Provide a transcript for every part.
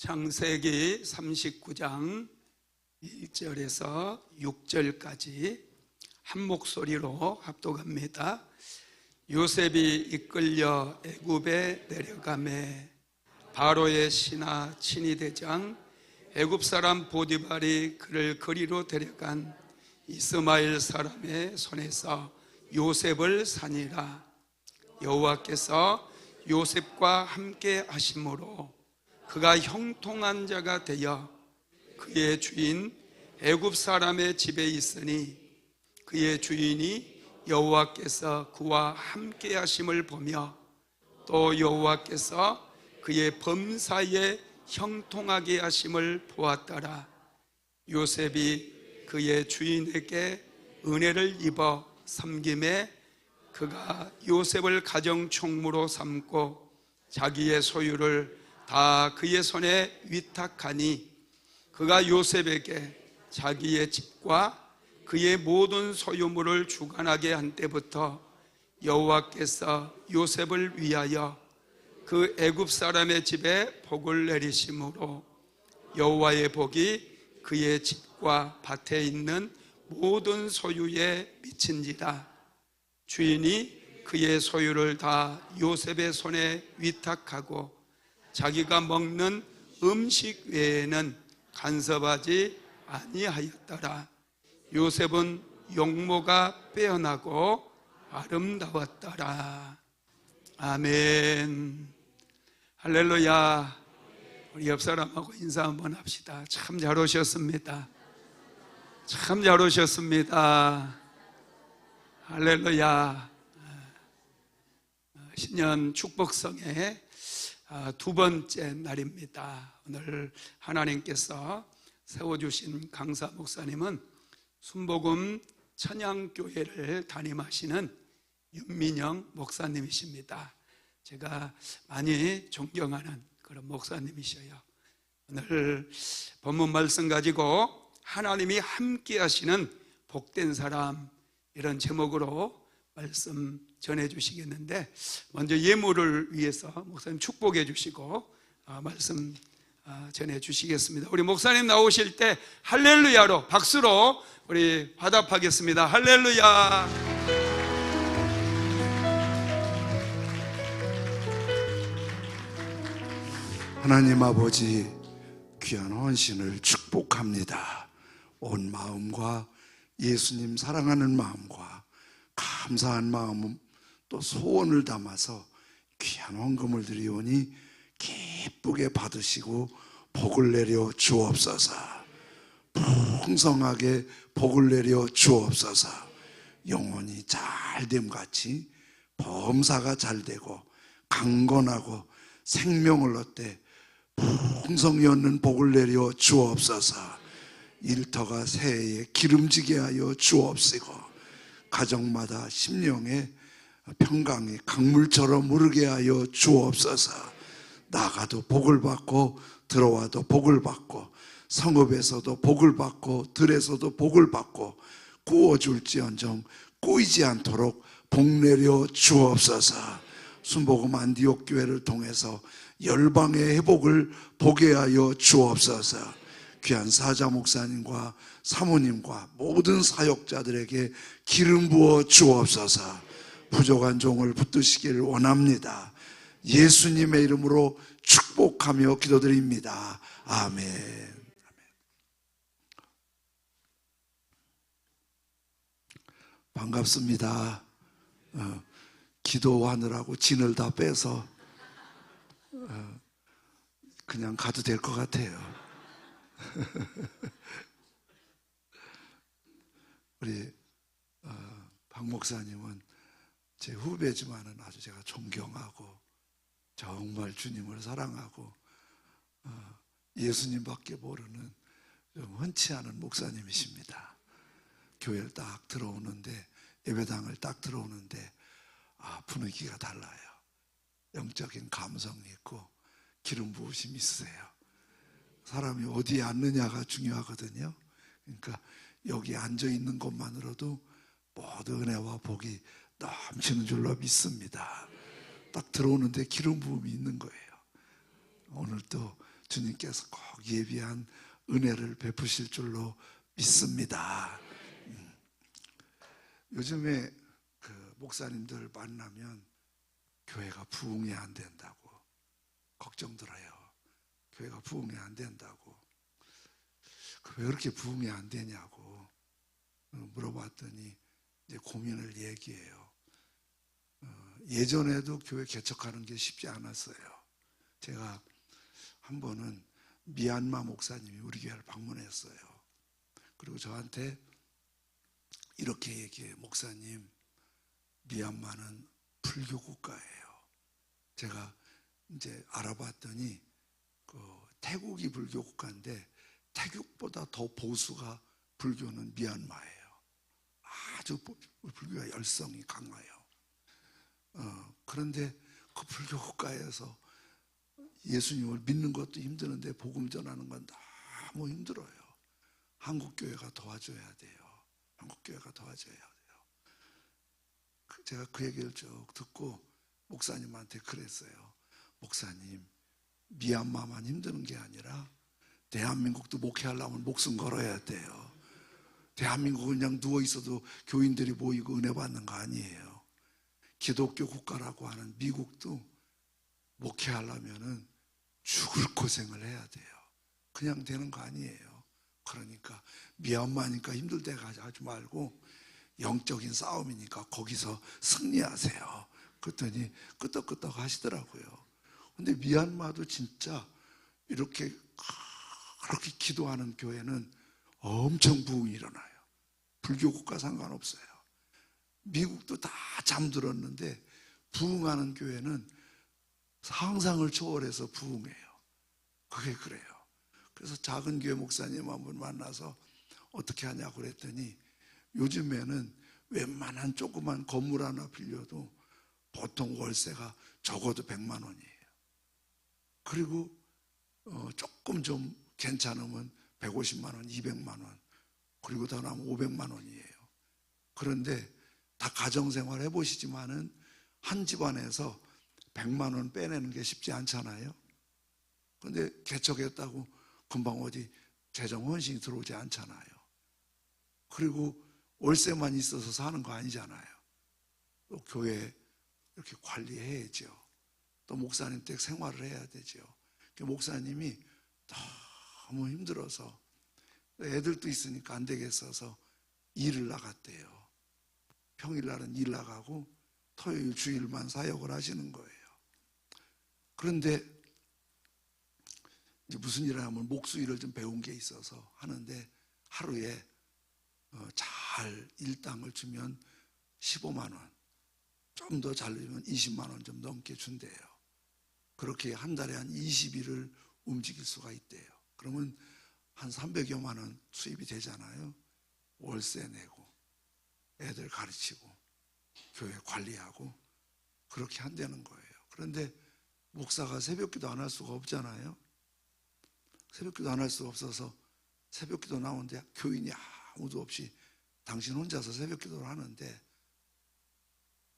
창세기 39장 1절에서 6절까지 한 목소리로 합독합니다. 요셉이 이끌려 애굽에 내려가매 바로의 신하 친위대장 애굽 사람 보디발이 그를 거리로 데려간 이스마엘 사람의 손에서 요셉을 사니라. 여호와께서 요셉과 함께 하심으로 그가 형통한 자가 되어 그의 주인 애굽 사람의 집에 있으니 그의 주인이 여호와께서 그와 함께 하심을 보며 또 여호와께서 그의 범사에 형통하게 하심을 보았더라. 요셉이 그의 주인에게 은혜를 입어 섬김에 그가 요셉을 가정 총무로 삼고 자기의 소유를 다 그의 손에 위탁하니 그가 요셉에게 자기의 집과 그의 모든 소유물을 주관하게 한 때부터 여호와께서 요셉을 위하여 그 애굽 사람의 집에 복을 내리심으로 여호와의 복이 그의 집과 밭에 있는 모든 소유에 미친지라. 주인이 그의 소유를 다 요셉의 손에 위탁하고 자기가 먹는 음식 외에는 간섭하지 아니하였더라. 요셉은 용모가 빼어나고 아름다웠더라. 아멘. 할렐루야. 우리 옆 사람하고 인사 한번 합시다. 참 잘 오셨습니다. 참 잘 오셨습니다. 할렐루야. 신년 축복성에 두 번째 날입니다. 오늘 하나님께서 세워주신 강사 목사님은 순복음 천양교회를 담임하시는 윤민영 목사님이십니다. 제가 많이 존경하는 그런 목사님이셔요. 오늘 본문 말씀 가지고 하나님이 함께 하시는 복된 사람, 이런 제목으로 말씀 전해주시겠는데, 먼저 예물을 위해서 목사님 축복해 주시고 말씀 전해주시겠습니다. 우리 목사님 나오실 때 할렐루야로 박수로 우리 화답하겠습니다. 할렐루야. 하나님 아버지, 귀한 헌신을 축복합니다. 온 마음과 예수님 사랑하는 마음과 감사한 마음, 또 소원을 담아서 귀한 헌금을 드리오니 기쁘게 받으시고 복을 내려 주옵소서. 풍성하게 복을 내려 주옵소서. 영혼이 잘됨같이 범사가 잘되고 강건하고 생명을 얻되 풍성이 얻는 복을 내려 주옵소서. 일터가 새해에 기름지게 하여 주옵시고 가정마다 심령에 평강이 강물처럼 흐르게 하여 주옵소서. 나가도 복을 받고 들어와도 복을 받고 성읍에서도 복을 받고 들에서도 복을 받고 구워줄지언정 꼬이지 않도록 복 내려 주옵소서. 순복음 안디옥 교회를 통해서 열방의 회복을 보게 하여 주옵소서. 귀한 사자 목사님과 사모님과 모든 사역자들에게 기름 부어 주옵소서. 부족한 종을 붙드시기를 원합니다. 예수님의 이름으로 축복하며 기도드립니다. 아멘. 반갑습니다. 기도하느라고 진을 다 빼서 그냥 가도 될 것 같아요. 우리 박 목사님은 제 후배지만은 아주 제가 존경하고 정말 주님을 사랑하고 예수님밖에 모르는 좀 흔치 않은 목사님이십니다. 교회를 딱 들어오는데, 예배당을 딱 들어오는데 분위기가 달라요. 영적인 감성이 있고 기름 부으심이 있으세요. 사람이 어디에 앉느냐가 중요하거든요. 그러니까 여기 앉아있는 것만으로도 모든 은혜와 복이 넘치는 줄로 믿습니다. 딱 들어오는데 기름 부음이 있는 거예요. 오늘 또 주님께서 꼭 예비한 은혜를 베푸실 줄로 믿습니다. 요즘에 그 목사님들 만나면 교회가 부흥이 안 된다고 걱정들어요. 교회가 부흥이 안 된다고. 왜 그렇게 부흥이 안 되냐고 물어봤더니 이제 고민을 얘기해요. 예전에도 교회 개척하는 게 쉽지 않았어요. 제가 한 번은 미얀마 목사님이 우리 교회를 방문했어요. 그리고 저한테 이렇게 얘기해요. 목사님, 미얀마는 불교 국가예요. 제가 이제 알아봤더니 태국이 불교 국가인데 태국보다 더 보수가 불교는 미얀마예요. 아주 불교가 열성이 강해요. 그런데 그 불교 국가에서 예수님을 믿는 것도 힘드는데 복음 전하는 건 너무 힘들어요. 한국교회가 도와줘야 돼요. 한국교회가 도와줘야 돼요. 제가 그 얘기를 쭉 듣고 목사님한테 그랬어요. 목사님, 미얀마만 힘드는 게 아니라 대한민국도 목회하려면 목숨 걸어야 돼요. 대한민국은 그냥 누워있어도 교인들이 모이고 은혜 받는 거 아니에요. 기독교 국가라고 하는 미국도 목회하려면 죽을 고생을 해야 돼요. 그냥 되는 거 아니에요. 그러니까 미얀마니까 힘들 때 가지 말고 영적인 싸움이니까 거기서 승리하세요. 그랬더니 끄떡끄떡 하시더라고요. 근데 미얀마도 진짜 이렇게 그렇게 기도하는 교회는 엄청 부흥이 일어나요. 불교 국가 상관없어요. 미국도 다 잠들었는데 부흥하는 교회는 상상을 초월해서 부흥해요. 그게 그래요. 그래서 작은 교회 목사님 한 분 만나서 어떻게 하냐고 그랬더니 요즘에는 웬만한 조그만 건물 하나 빌려도 보통 월세가 적어도 100만 원이에요. 그리고 조금 좀 괜찮으면 150만 원, 200만 원, 그리고 더 나면 500만 원이에요. 그런데 다 가정생활 해보시지만은 한 집안에서 100만 원 빼내는 게 쉽지 않잖아요. 그런데 개척했다고 금방 어디 재정 헌신이 들어오지 않잖아요. 그리고 월세만 있어서 사는 거 아니잖아요. 또 교회 이렇게 관리해야죠. 또 목사님 댁 생활을 해야 되죠. 목사님이 너무 힘들어서 애들도 있으니까 안 되겠어서 일을 나갔대요. 평일날은 일 나가고 토요일 주일만 사역을 하시는 거예요. 그런데 이제 무슨 일을 하면 목수일을 좀 배운 게 있어서 하는데 하루에 잘 일당을 주면 15만 원, 좀 더 잘 주면 20만 원 좀 넘게 준대요. 그렇게 한 달에 한 20일을 움직일 수가 있대요. 그러면 한 300여만 원 수입이 되잖아요. 월세 내고 애들 가르치고 교회 관리하고 그렇게 한다는 거예요. 그런데 목사가 새벽기도 안 할 수가 없잖아요. 새벽기도 안 할 수가 없어서 새벽기도 나오는데 교인이 아무도 없이 당신 혼자서 새벽기도를 하는데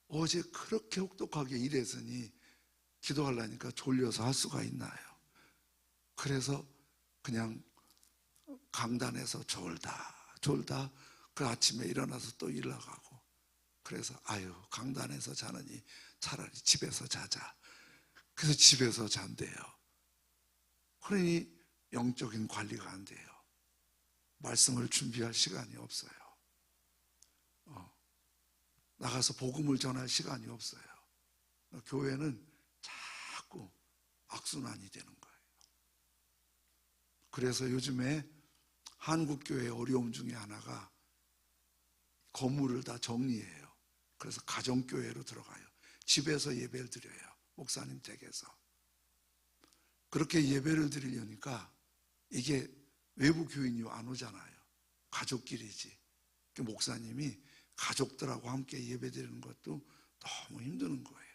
어제 그렇게 혹독하게 일했으니 기도하려니까 졸려서 할 수가 있나요? 그래서 그냥 강단에서 졸다 그 아침에 일어나서 또 일 나가고 그래서 아유 강단에서 자느니 차라리 집에서 자자. 그래서 집에서 잔대요. 그러니 영적인 관리가 안 돼요. 말씀을 준비할 시간이 없어요. 나가서 복음을 전할 시간이 없어요. 교회는 자꾸 악순환이 되는 거예요. 그래서 요즘에 한국교회의 어려움 중에 하나가 건물을 다 정리해요. 그래서 가정교회로 들어가요. 집에서 예배를 드려요. 목사님 댁에서. 그렇게 예배를 드리려니까 이게 외부 교인이 안 오잖아요. 가족끼리지. 목사님이 가족들하고 함께 예배 드리는 것도 너무 힘드는 거예요.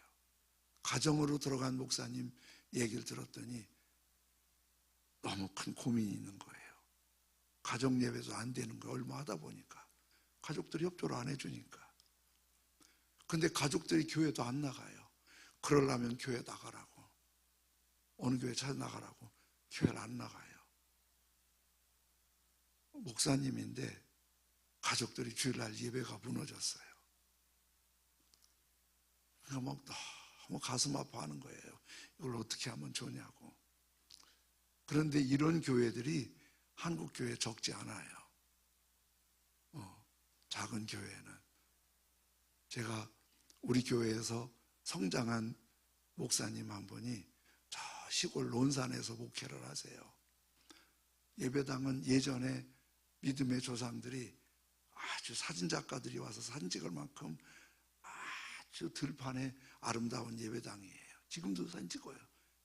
가정으로 들어간 목사님 얘기를 들었더니 너무 큰 고민이 있는 거예요. 가정 예배도 안 되는 거 얼마 하다 보니까 가족들이 협조를 안 해주니까. 근데 가족들이 교회도 안 나가요. 그러려면 교회 나가라고, 어느 교회 찾아 나가라고 교회를 안 나가요. 목사님인데 가족들이 주일날 예배가 무너졌어요. 그러니까 막 너무 가슴 아파하는 거예요. 이걸 어떻게 하면 좋냐고. 그런데 이런 교회들이 한국 교회에 적지 않아요. 작은 교회는. 제가 우리 교회에서 성장한 목사님 한 분이 저 시골 논산에서 목회를 하세요. 예배당은 예전에 믿음의 조상들이 아주 사진작가들이 와서 사진 찍을 만큼 아주 들판에 아름다운 예배당이에요. 지금도 사진 찍어요.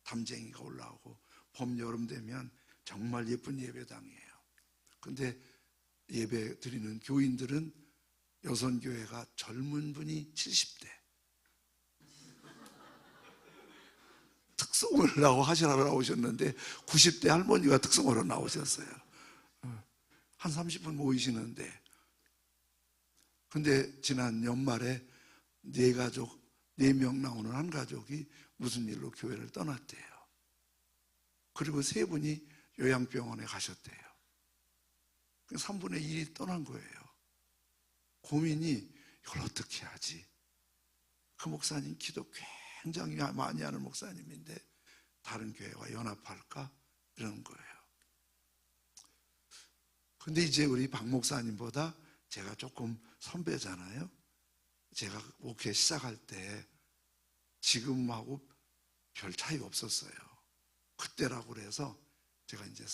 담쟁이가 올라오고 봄, 여름 되면 정말 예쁜 예배당이에요. 근데 예배 드리는 교인들은 여선교회가 젊은 분이 70대. 특성을 하시라고 나오셨는데 90대 할머니가 특성으로 나오셨어요. 한 30분 모이시는데. 근데 지난 연말에 4명 나오는 한 가족이 무슨 일로 교회를 떠났대요. 그리고 3분이 요양병원에 가셨대요. 3분의 1이 떠난 거예요. 고민이 이걸 어떻게 하지? 그 목사님 기도 굉장히 많이 하는 목사님인데 다른 교회와 연합할까? 이러는 거예요. 근데 이제 우리 박 목사님보다 제가 조금 선배잖아요. 제가 목회 시작할 때 지금하고 별 차이가 없었어요. 그때라고 그래서 제가 이제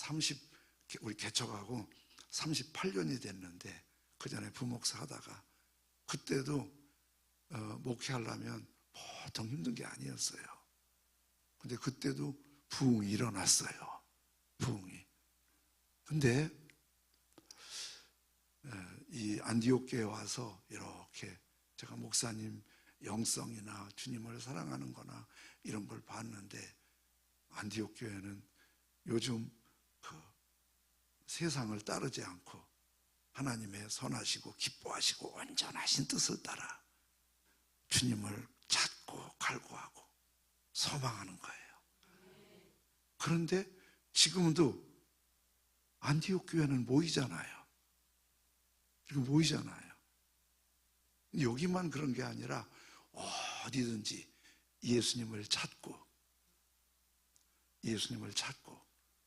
우리 개척하고 38년이 됐는데 그 전에 부목사 하다가 그때도 목회하려면 보통 힘든 게 아니었어요. 근데 그때도 부흥이 일어났어요. 부흥이. 근데 이 안디옥교에 와서 이렇게 제가 목사님 영성이나 주님을 사랑하는 거나 이런 걸 봤는데 안디옥교회는 요즘 그 세상을 따르지 않고 하나님의 선하시고 기뻐하시고 온전하신 뜻을 따라 주님을 찾고 갈구하고 소망하는 거예요. 그런데 지금도 안디옥 교회는 모이잖아요. 지금 모이잖아요. 여기만 그런 게 아니라 어디든지 예수님을 찾고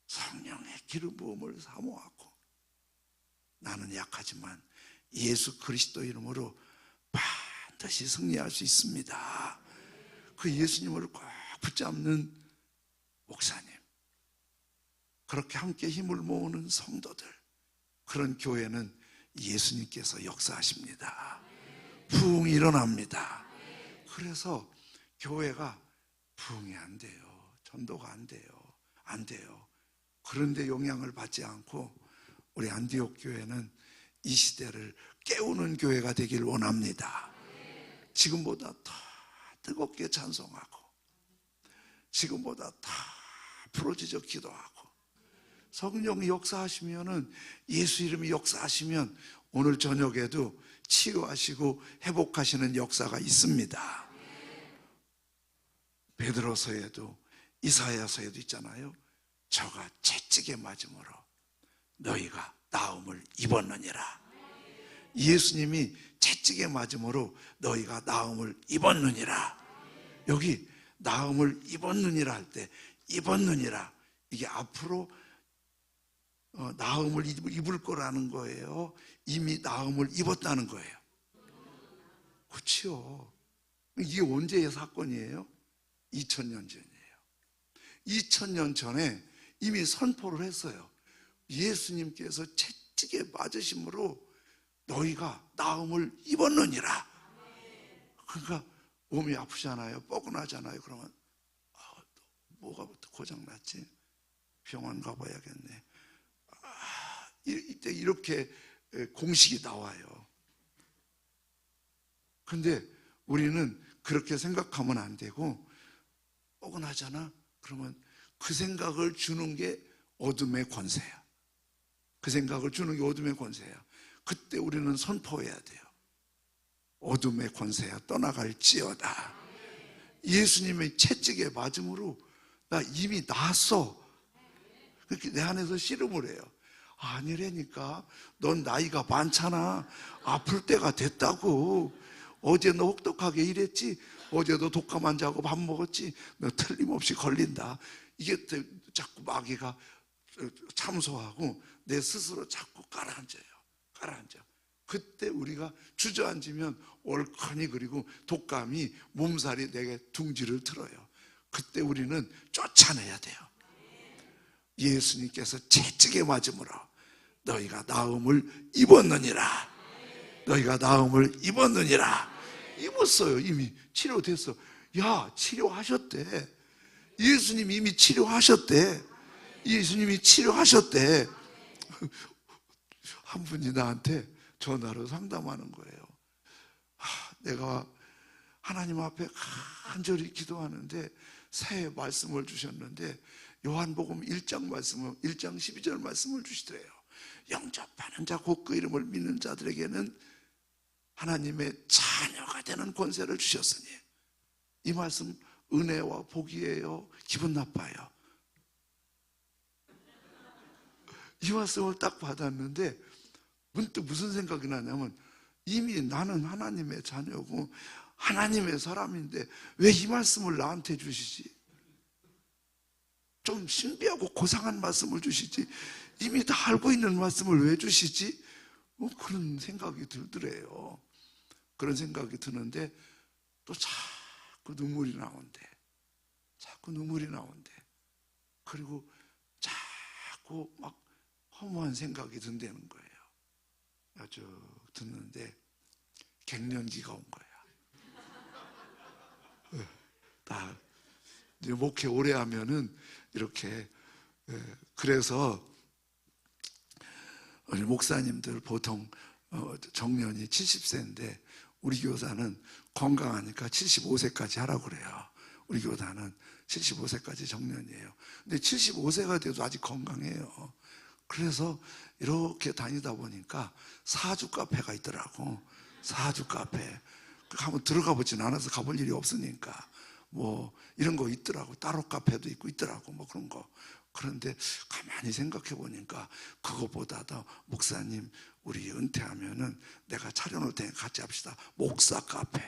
성령의 기름 부음을 사모하고 나는 약하지만 예수 그리스도 이름으로 반드시 승리할 수 있습니다. 그 예수님을 꼭 붙잡는 목사님, 그렇게 함께 힘을 모으는 성도들, 그런 교회는 예수님께서 역사하십니다. 부흥이 일어납니다. 그래서 교회가 부흥이 안 돼요. 전도가 안 돼요. 그런데 영향을 받지 않고 우리 안디옥 교회는 이 시대를 깨우는 교회가 되길 원합니다. 지금보다 더 뜨겁게 찬송하고 지금보다 더 부르짖어 기도하고 성령이 역사하시면은 예수 이름이 역사하시면 오늘 저녁에도 치유하시고 회복하시는 역사가 있습니다. 베드로서에도 이사야서에도 있잖아요. 저가 채찍에 맞음으로 너희가 나음을 입었느니라. 예수님이 채찍에 맞음으로 너희가 나음을 입었느니라. 여기 나음을 입었느니라 할 때 입었느니라 이게 앞으로 나음을 입을 거라는 거예요. 이미 나음을 입었다는 거예요. 그렇죠. 이게 언제의 사건이에요? 2000년 전이에요. 2000년 전에 이미 선포를 했어요. 예수님께서 채찍에 맞으심으로 너희가 나음을 입었느니라. 그러니까 몸이 아프잖아요. 뻐근하잖아요. 그러면 뭐가 고장났지? 병원 가봐야겠네. 이때 이렇게 공식이 나와요. 근데 우리는 그렇게 생각하면 안 되고 뻐근하잖아? 그러면 그 생각을 주는 게 어둠의 권세야. 그 생각을 주는 게 어둠의 권세야. 그때 우리는 선포해야 돼요. 어둠의 권세야 떠나갈지어다. 예수님의 채찍에 맞음으로 나 이미 나았어. 그렇게 내 안에서 씨름을 해요. 아니라니까. 넌 나이가 많잖아. 아플 때가 됐다고. 어제 너 혹독하게 일했지? 어제도 독감 환자하고 밥 먹었지? 너 틀림없이 걸린다. 이게 자꾸 마귀가 참소하고 내 스스로 자꾸 가라앉아요. 가라앉아. 그때 우리가 주저앉으면 얼큰이, 그리고 독감이 몸살이 내게 둥지를 틀어요. 그때 우리는 쫓아내야 돼요. 예수님께서 채찍에 맞음으로 너희가 나음을 입었느니라. 너희가 나음을 입었느니라. 입었어요. 이미 치료됐어. 야, 치료하셨대. 예수님이 이미 치료하셨대. 예수님이 치료하셨대. 한 분이 나한테 전화로 상담하는 거예요. 내가 하나님 앞에 간절히 기도하는데 새해 말씀을 주셨는데 요한복음 1장 말씀을, 1장 12절 말씀을 주시더래요. 영접하는 자 곧 그 이름을 믿는 자들에게는 하나님의 자녀가 되는 권세를 주셨으니. 이 말씀 은혜와 복이에요? 기분 나빠요? 이 말씀을 딱 받았는데 문득 무슨 생각이 나냐면, 이미 나는 하나님의 자녀고 하나님의 사람인데 왜 이 말씀을 나한테 주시지? 좀 신비하고 고상한 말씀을 주시지, 이미 다 알고 있는 말씀을 왜 주시지? 그런 생각이 들더래요. 그런 생각이 드는데 또 자꾸 눈물이 나온대. 자꾸 눈물이 나온대. 그리고 자꾸 막 허무한 생각이 든다는 거예요. 아주 듣는데 갱년기가 온 거야. 나 이제 목회 오래 하면은 이렇게, 그래서 우리 목사님들 보통 정년이 70세인데 우리 교사는 건강하니까 75세까지 하라고 그래요. 우리 교사는 75세까지 정년이에요. 근데 75세가 돼도 아직 건강해요. 그래서 이렇게 다니다 보니까 사주 카페가 있더라고. 사주 카페. 한번 들어가 보진 않아서 가볼 일이 없으니까 뭐 이런 거 있더라고. 따로 카페도 있고 있더라고. 뭐 그런 거. 그런데 가만히 생각해 보니까 그거보다도 목사님 우리 은퇴하면은 내가 차려놓을 테니까 같이 합시다. 목사 카페.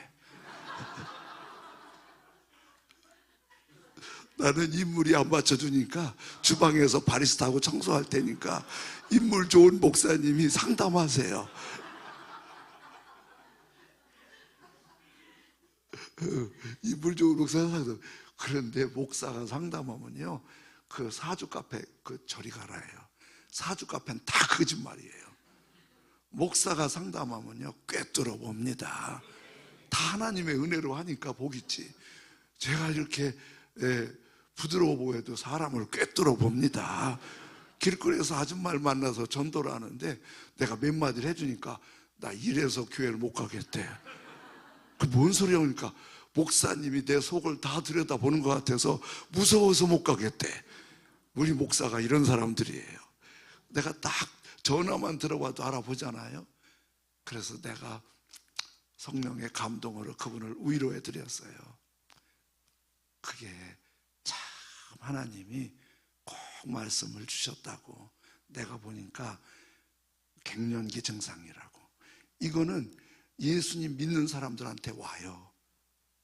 나는 인물이 안 맞춰주니까 주방에서 바리스타하고 청소할 테니까 인물 좋은 목사님이 상담하세요. 인물 좋은 목사가 상담. 그런데 목사가 상담하면요, 그 사주 카페 저리 가라 해요. 사주 카페는 다 거짓말이에요. 목사가 상담하면요 꿰뚫어 봅니다. 다 하나님의 은혜로 하니까 복있지. 제가 이렇게 부드러워 보여도 사람을 꿰뚫어 봅니다. 길거리에서 아줌마를 만나서 전도를 하는데 내가 몇 마디를 해주니까 나 이래서 교회를 못 가겠대. 그 뭔 소리야? 그러니까 목사님이 내 속을 다 들여다보는 것 같아서 무서워서 못 가겠대. 우리 목사가 이런 사람들이에요. 내가 딱 전화만 들어봐도 알아보잖아요. 그래서 내가 성령의 감동으로 그분을 위로해 드렸어요. 그게 참 하나님이 꼭 말씀을 주셨다고. 내가 보니까 갱년기 증상이라고. 이거는 예수님 믿는 사람들한테 와요.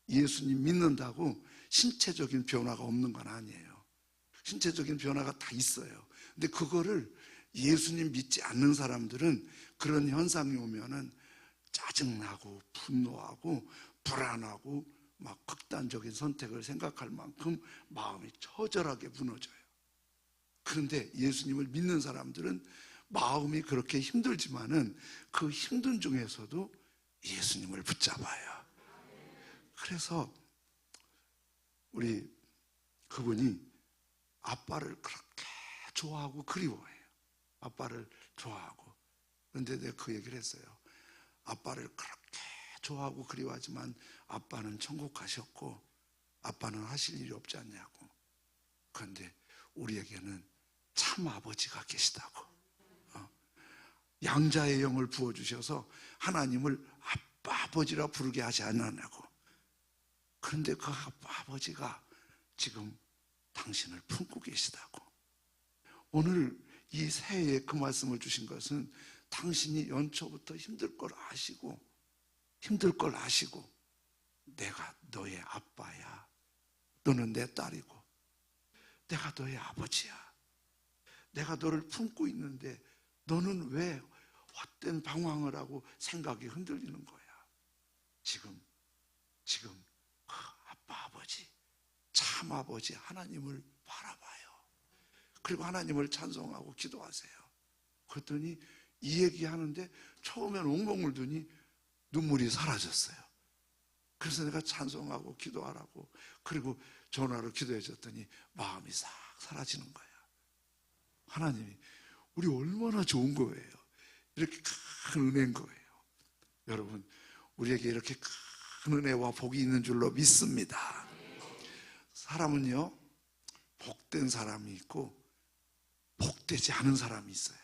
예수님 믿는다고 신체적인 변화가 없는 건 아니에요. 신체적인 변화가 다 있어요. 근데 그거를 예수님 믿지 않는 사람들은 그런 현상이 오면은 짜증나고 분노하고 불안하고 막 극단적인 선택을 생각할 만큼 마음이 처절하게 무너져요. 그런데 예수님을 믿는 사람들은 마음이 그렇게 힘들지만은 그 힘든 중에서도 예수님을 붙잡아요. 그래서 우리 그분이 아빠를 그렇게 좋아하고 그리워해요. 아빠를 좋아하고. 그런데 내가 그 얘기를 했어요. 아빠를 그렇게 좋아하고 그리워하지만 아빠는 천국 가셨고 아빠는 하실 일이 없지 않냐고. 그런데 우리에게는 참 아버지가 계시다고. 양자의 영을 부어주셔서 하나님을 아빠 아버지라 부르게 하지 않았냐고. 그런데 그 아빠 아버지가 지금 당신을 품고 계시다고. 오늘 이 새해에 그 말씀을 주신 것은 당신이 연초부터 힘들 걸 아시고 내가 너의 아빠야, 너는 내 딸이고 내가 너의 아버지야, 내가 너를 품고 있는데 너는 왜 헛된 방황을 하고 생각이 흔들리는 거야. 지금 그 아빠, 아버지, 참 아버지 하나님을 바라봐요. 그리고 하나님을 찬송하고 기도하세요. 그랬더니 이 얘기하는데 처음엔 엉엉 울더니 눈물이 사라졌어요. 그래서 내가 찬송하고 기도하라고, 그리고 전화로 기도해 줬더니 마음이 싹 사라지는 거야. 하나님이 우리 얼마나 좋은 거예요. 이렇게 큰 은혜인 거예요. 여러분, 우리에게 이렇게 큰 은혜와 복이 있는 줄로 믿습니다. 사람은요, 복된 사람이 있고 복되지 않은 사람이 있어요.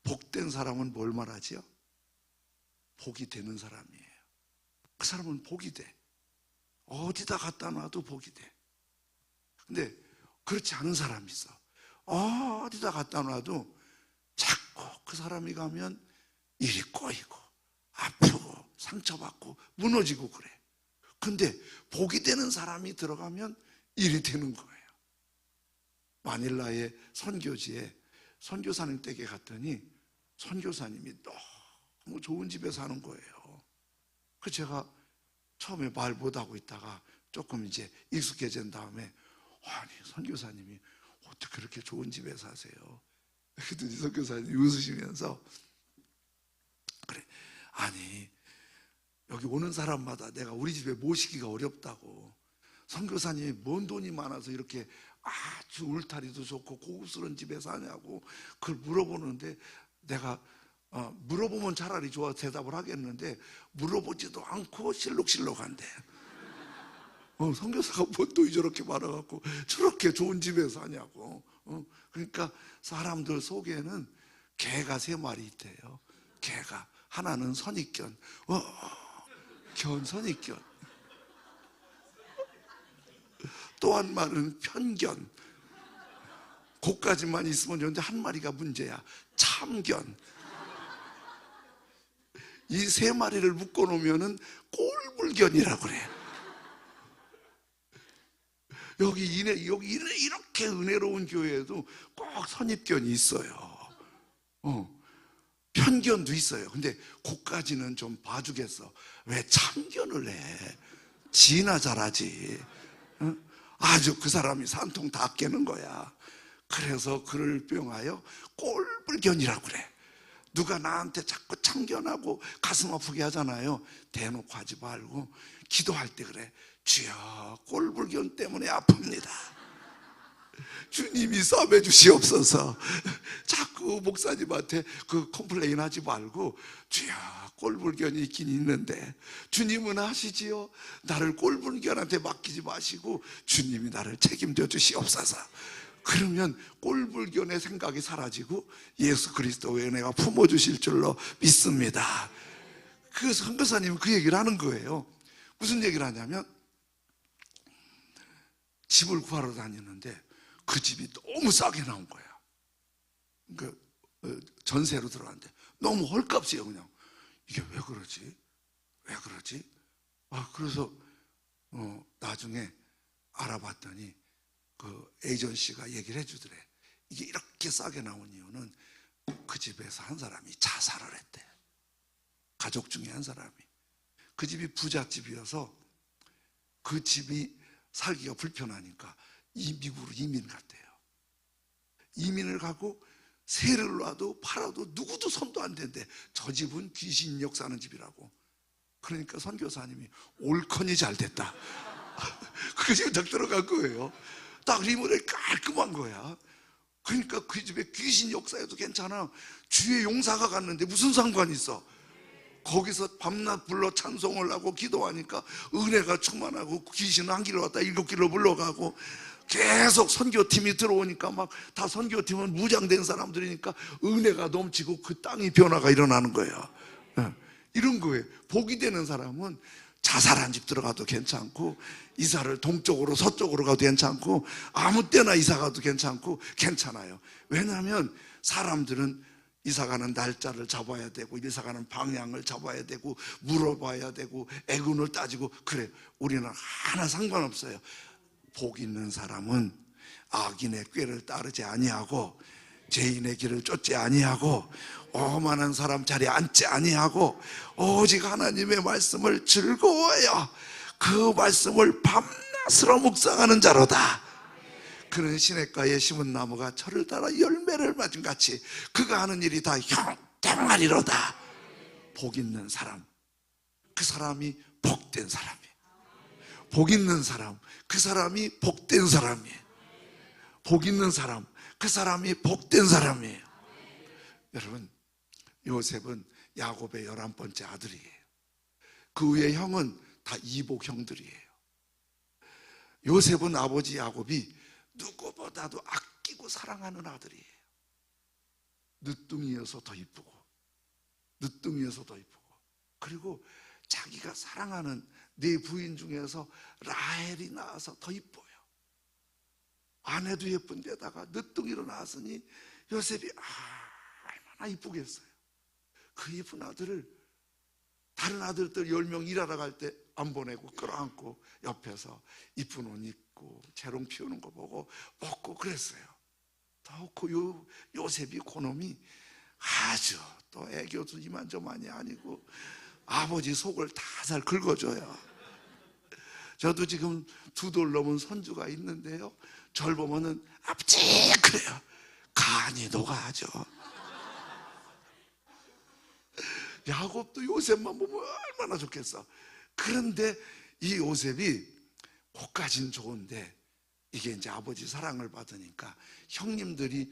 복된 사람은 뭘 말하지요? 복이 되는 사람이에요. 그 사람은 복이 돼. 어디다 갖다 놔도 복이 돼. 근데 그렇지 않은 사람이 있어. 어디다 갖다 놔도 자꾸 그 사람이 가면 일이 꼬이고 아프고 상처받고 무너지고 그래. 근데 복이 되는 사람이 들어가면 일이 되는 거예요. 마닐라의 선교지에 선교사님 댁에 갔더니 선교사님이 너무 좋은 집에 사는 거예요. 그 제가 처음에 말 못하고 있다가 조금 이제 익숙해진 다음에, 아니 선교사님이 어떻게 그렇게 좋은 집에 사세요? 그랬더니 선교사님이 웃으시면서, 그래, 아니 여기 오는 사람마다 내가 우리 집에 모시기가 어렵다고, 선교사님이 뭔 돈이 많아서 이렇게 아주 울타리도 좋고 고급스러운 집에 사냐고 그걸 물어보는데, 내가 물어보면 차라리 좋아 대답을 하겠는데 물어보지도 않고 실룩실룩한데, 선교사가 뭔 돈이 저렇게 많아갖고 저렇게 좋은 집에 사냐고. 그러니까 사람들 속에는 개가 3마리 있대요. 개가 하나는 선입견, 선입견. 또 한 마리는 편견. 그까지만 있으면 좋은데 한 마리가 문제야. 참견. 이 3마리를 묶어놓으면 꼴불견이라고 그래. 여기 이렇게 은혜로운 교회에도 꼭 선입견이 있어요. 편견도 있어요. 근데 그까지는 좀 봐주겠어. 왜 참견을 해? 지나 잘하지. 아주 그 사람이 산통 다 깨는 거야. 그래서 그를 뿅하여 꼴불견이라고 그래. 누가 나한테 자꾸 참견하고 가슴 아프게 하잖아요. 대놓고 하지 말고 기도할 때 그래. 주여, 꼴불견 때문에 아픕니다. 주님이 싸매 주시옵소서. 자꾸 목사님한테 그 컴플레인 하지 말고, 주여, 꼴불견이 있긴 있는데 주님은 하시지요. 나를 꼴불견한테 맡기지 마시고 주님이 나를 책임져 주시옵소서. 그러면 꼴불견의 생각이 사라지고 예수 그리스도의 은혜가 품어주실 줄로 믿습니다. 그 선교사님은 그 얘기를 하는 거예요. 무슨 얘기를 하냐면, 집을 구하러 다니는데 그 집이 너무 싸게 나온 거야. 전세로 들어갔는데 너무 헐값이에요. 그냥 이게 왜 그러지? 왜 그러지? 그래서 나중에 알아봤더니 그 에이전시가 얘기를 해주더래. 이게 이렇게 싸게 나온 이유는 그 집에서 한 사람이 자살을 했대. 가족 중에 한 사람이. 그 집이 부잣집이어서 그 집이 살기가 불편하니까 미국으로 이민 갔대요. 이민을 가고 세를 놔도 팔아도 누구도 손도 안 댄대. 저 집은 귀신 역사하는 집이라고. 그러니까 선교사님이 옳거니 잘 됐다. 그 집에 딱 들어간 거예요. 딱 리모델 깔끔한 거야. 그러니까 그 집에 귀신 역사해도 괜찮아. 주의 용사가 갔는데 무슨 상관이 있어? 거기서 밤낮 불러 찬송을 하고 기도하니까 은혜가 충만하고, 귀신은 한 길로 왔다 7길로 물러가고, 계속 선교팀이 들어오니까 막 다 선교팀은 무장된 사람들이니까 은혜가 넘치고 그 땅이 변화가 일어나는 거예요. 이런 거예요. 복이 되는 사람은 자살한 집 들어가도 괜찮고, 이사를 동쪽으로 서쪽으로 가도 괜찮고, 아무 때나 이사 가도 괜찮고 괜찮아요. 왜냐하면 사람들은 이사 가는 날짜를 잡아야 되고, 이사 가는 방향을 잡아야 되고, 물어봐야 되고, 애군을 따지고 그래. 우리는 하나 상관없어요. 복 있는 사람은 악인의 꾀를 따르지 아니하고, 죄인의 길을 쫓지 아니하고, 오만한 사람 자리에 앉지 아니하고, 오직 하나님의 말씀을 즐거워하여 그 말씀을 밤낮으로 묵상하는 자로다. 그는 시냇가에 심은 나무가 철을 따라 열매를 맺은 같이 그가 하는 일이 다 형통하리로다. 복 있는 사람, 그 사람이 복된 사람이에요. 복 있는 사람, 그 사람이 복된 사람이에요. 복 있는 사람, 그 사람이 복된 사람이에요. 여러분, 요셉은 야곱의 11번째 아들이에요. 그 위에 형은 다 이복 형들이에요. 요셉은 아버지 야곱이 누구보다도 아끼고 사랑하는 아들이에요. 늦둥이여서 더 이쁘고, 늦둥이여서 더 이쁘고, 그리고 자기가 사랑하는 네 부인 중에서 라헬이 나와서 더 이뻐요. 아내도 예쁜데다가 늦둥이로 나왔으니 요셉이 얼마나 이쁘겠어요. 그 이쁜 아들을 다른 아들들 10명 일하러 갈 때 안 보내고 끌어안고 옆에서 이쁜 옷 입고 재롱 피우는 거 보고 먹고 그랬어요. 더 요셉이 그놈이 아주 또 애교도 이만저만이 아니고 아버지 속을 다 잘 긁어줘요. 저도 지금 2돌 넘은 손주가 있는데요, 절 보면은 아버지 그래요. 간이 녹아죠. 야곱도 요셉만 보면 얼마나 좋겠어. 그런데 이 요셉이 고까진 좋은데, 이게 이제 아버지 사랑을 받으니까 형님들이,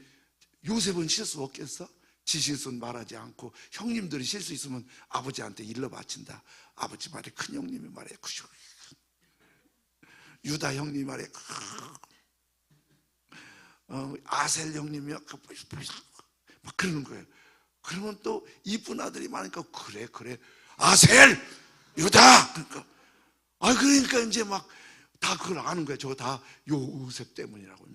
요셉은 실수 없겠어? 지 실수는 말하지 않고 형님들이 실수 있으면 아버지한테 일러 바친다. 아버지 말에 큰 형님이 말해 유다 형님이 말해 아셀 형님이 막 그러는 거예요. 그러면 또 이쁜 아들이 많으니까 그래 아셀 유다, 그러니까 이제 막 다 그걸 아는 거예요. 저거 다 요셉 때문이라고.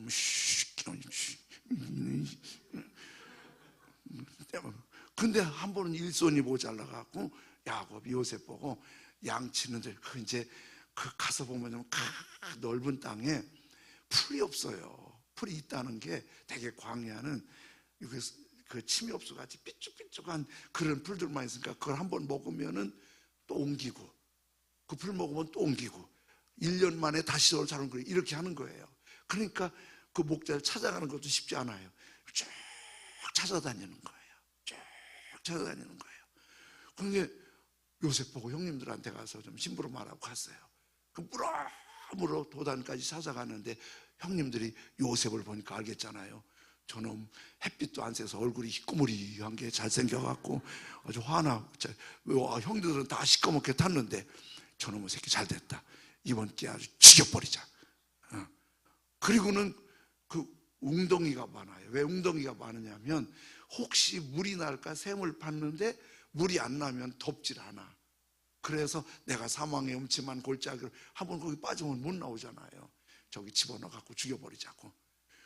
근데 한 번은 일손이 모자라갖고 야곱이 요셉 보고 양치는데, 그 이제 그 가서 보면 넓은 땅에 풀이 없어요. 풀이 있다는 게 되게 광야는 그 침엽수 같이 삐쭉삐쭉한 그런 풀들만 있으니까 그걸 한번 먹으면은 또 옮기고, 그 풀 먹으면 또 옮기고, 1년 만에 다시 저를 자는 거예요. 이렇게 하는 거예요. 그러니까 그 목자를 찾아가는 것도 쉽지 않아요. 쭉 찾아다니는 거예요. 쭉 찾아다니는 거예요. 그런데 요셉 보고 형님들한테 가서 좀 심부름하라고 갔어요. 그 물어 도단까지 찾아가는데 형님들이 요셉을 보니까 알겠잖아요. 저놈 햇빛도 안 쐬서 얼굴이 희꼬무리한 게 잘생겨갖고 아주 화나. 형들은 다 시꺼멓게 탔는데 저놈의 새끼 잘됐다. 이번 기회에 아주 죽여버리자. 그리고는 그 웅덩이가 많아요. 왜 웅덩이가 많으냐면 혹시 물이 날까 샘을 봤는데 물이 안 나면 덥질 않아. 그래서 내가 사망의 음침한 골짜기를 한번 거기 빠지면 못 나오잖아요. 저기 집어넣어 갖고 죽여버리자고.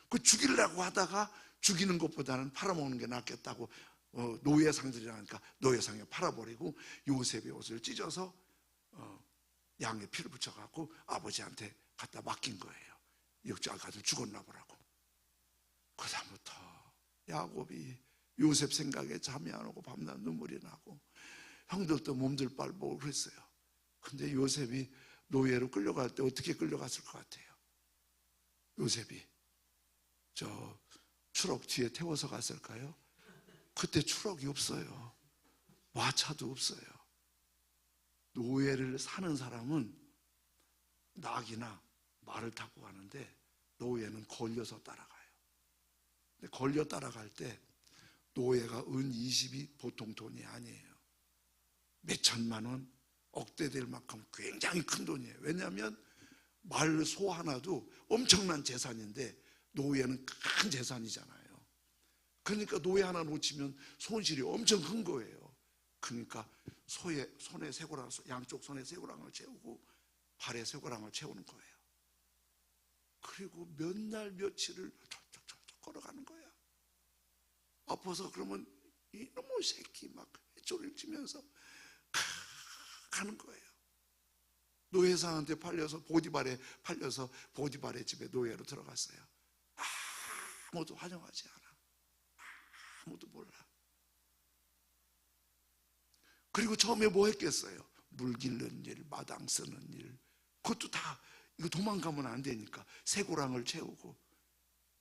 그 죽이려고 하다가 죽이는 것보다는 팔아먹는 게 낫겠다고 노예상들이라니까 노예상에 팔아버리고 요셉의 옷을 찢어서 양의 피를 붙여갖고 아버지한테 갖다 맡긴 거예요. 역자가 가서 죽었나 보라고. 그 다음부터 야곱이 요셉 생각에 잠이 안 오고 밤낮 눈물이 나고 형들도 몸들 빨보고 그랬어요. 근데 요셉이 노예로 끌려갈 때 어떻게 끌려갔을 것 같아요? 요셉이 저 추럭 뒤에 태워서 갔을까요? 그때 추럭이 없어요. 마차도 없어요. 노예를 사는 사람은 낙이나 말을 타고 가는데 노예는 걸려서 따라가요. 근데 걸려 따라갈 때 노예가 은 20이 보통 돈이 아니에요. 몇 천만 원, 억대 될 만큼 굉장히 큰 돈이에요. 왜냐하면 말 소 하나도 엄청난 재산인데 노예는 큰 재산이잖아요. 그러니까 노예 하나 놓치면 손실이 엄청 큰 거예요. 그러니까 손에 쇠고랑, 양쪽 손에 쇠고랑을 채우고 발에 쇠고랑을 채우는 거예요. 그리고 몇 날 며칠을 척척척 걸어가는 거야. 아파서 그러면 이놈의 새끼 막 쪼리를 치면서 가는 거예요. 노예상한테 팔려서 보디발의 집에 노예로 들어갔어요. 아무도 환영하지 않아. 아무도 몰라. 그리고 처음에 뭐 했겠어요? 물 길는 일, 마당 쓰는 일, 그것도 다 이거 도망가면 안 되니까 쇠고랑을 채우고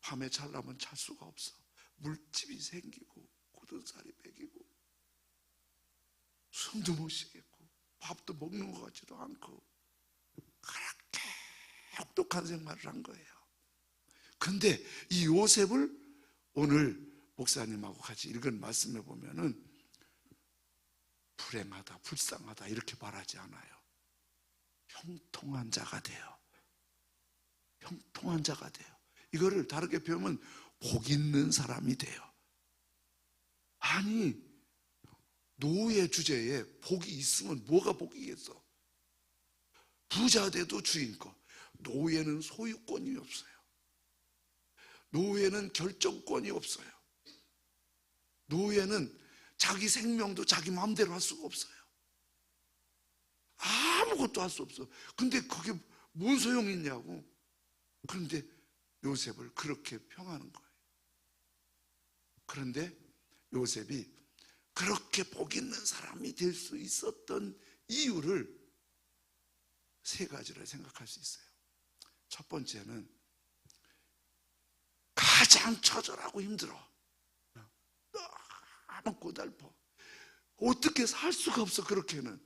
밤에 자려면 잘 수가 없어. 물집이 생기고 굳은 살이 배기고 숨도 못 쉬겠고 밥도 먹는 것 같지도 않고 그렇게 혹독한 생활을 한 거예요. 근데 이 요셉을 오늘 목사님하고 같이 읽은 말씀에 보면은 불행하다, 불쌍하다 이렇게 말하지 않아요. 형통한 자가 돼요. 형통한 자가 돼요. 이거를 다르게 표현하면 복 있는 사람이 돼요. 아니, 노예 주제에 복이 있으면 뭐가 복이겠어? 부자 돼도 주인 거. 노예는 소유권이 없어요. 노예는 결정권이 없어요. 노예는 자기 생명도 자기 마음대로 할 수가 없어요. 아무것도 할 수 없어. 근데 그게 뭔 소용이 있냐고. 그런데 요셉을 그렇게 평하는 거예요. 그런데 요셉이 그렇게 복 있는 사람이 될 수 있었던 이유를 세 가지를 생각할 수 있어요. 첫 번째는 가장 처절하고 힘들어. 너무 고달퍼. 어떻게 살 수가 없어. 그렇게는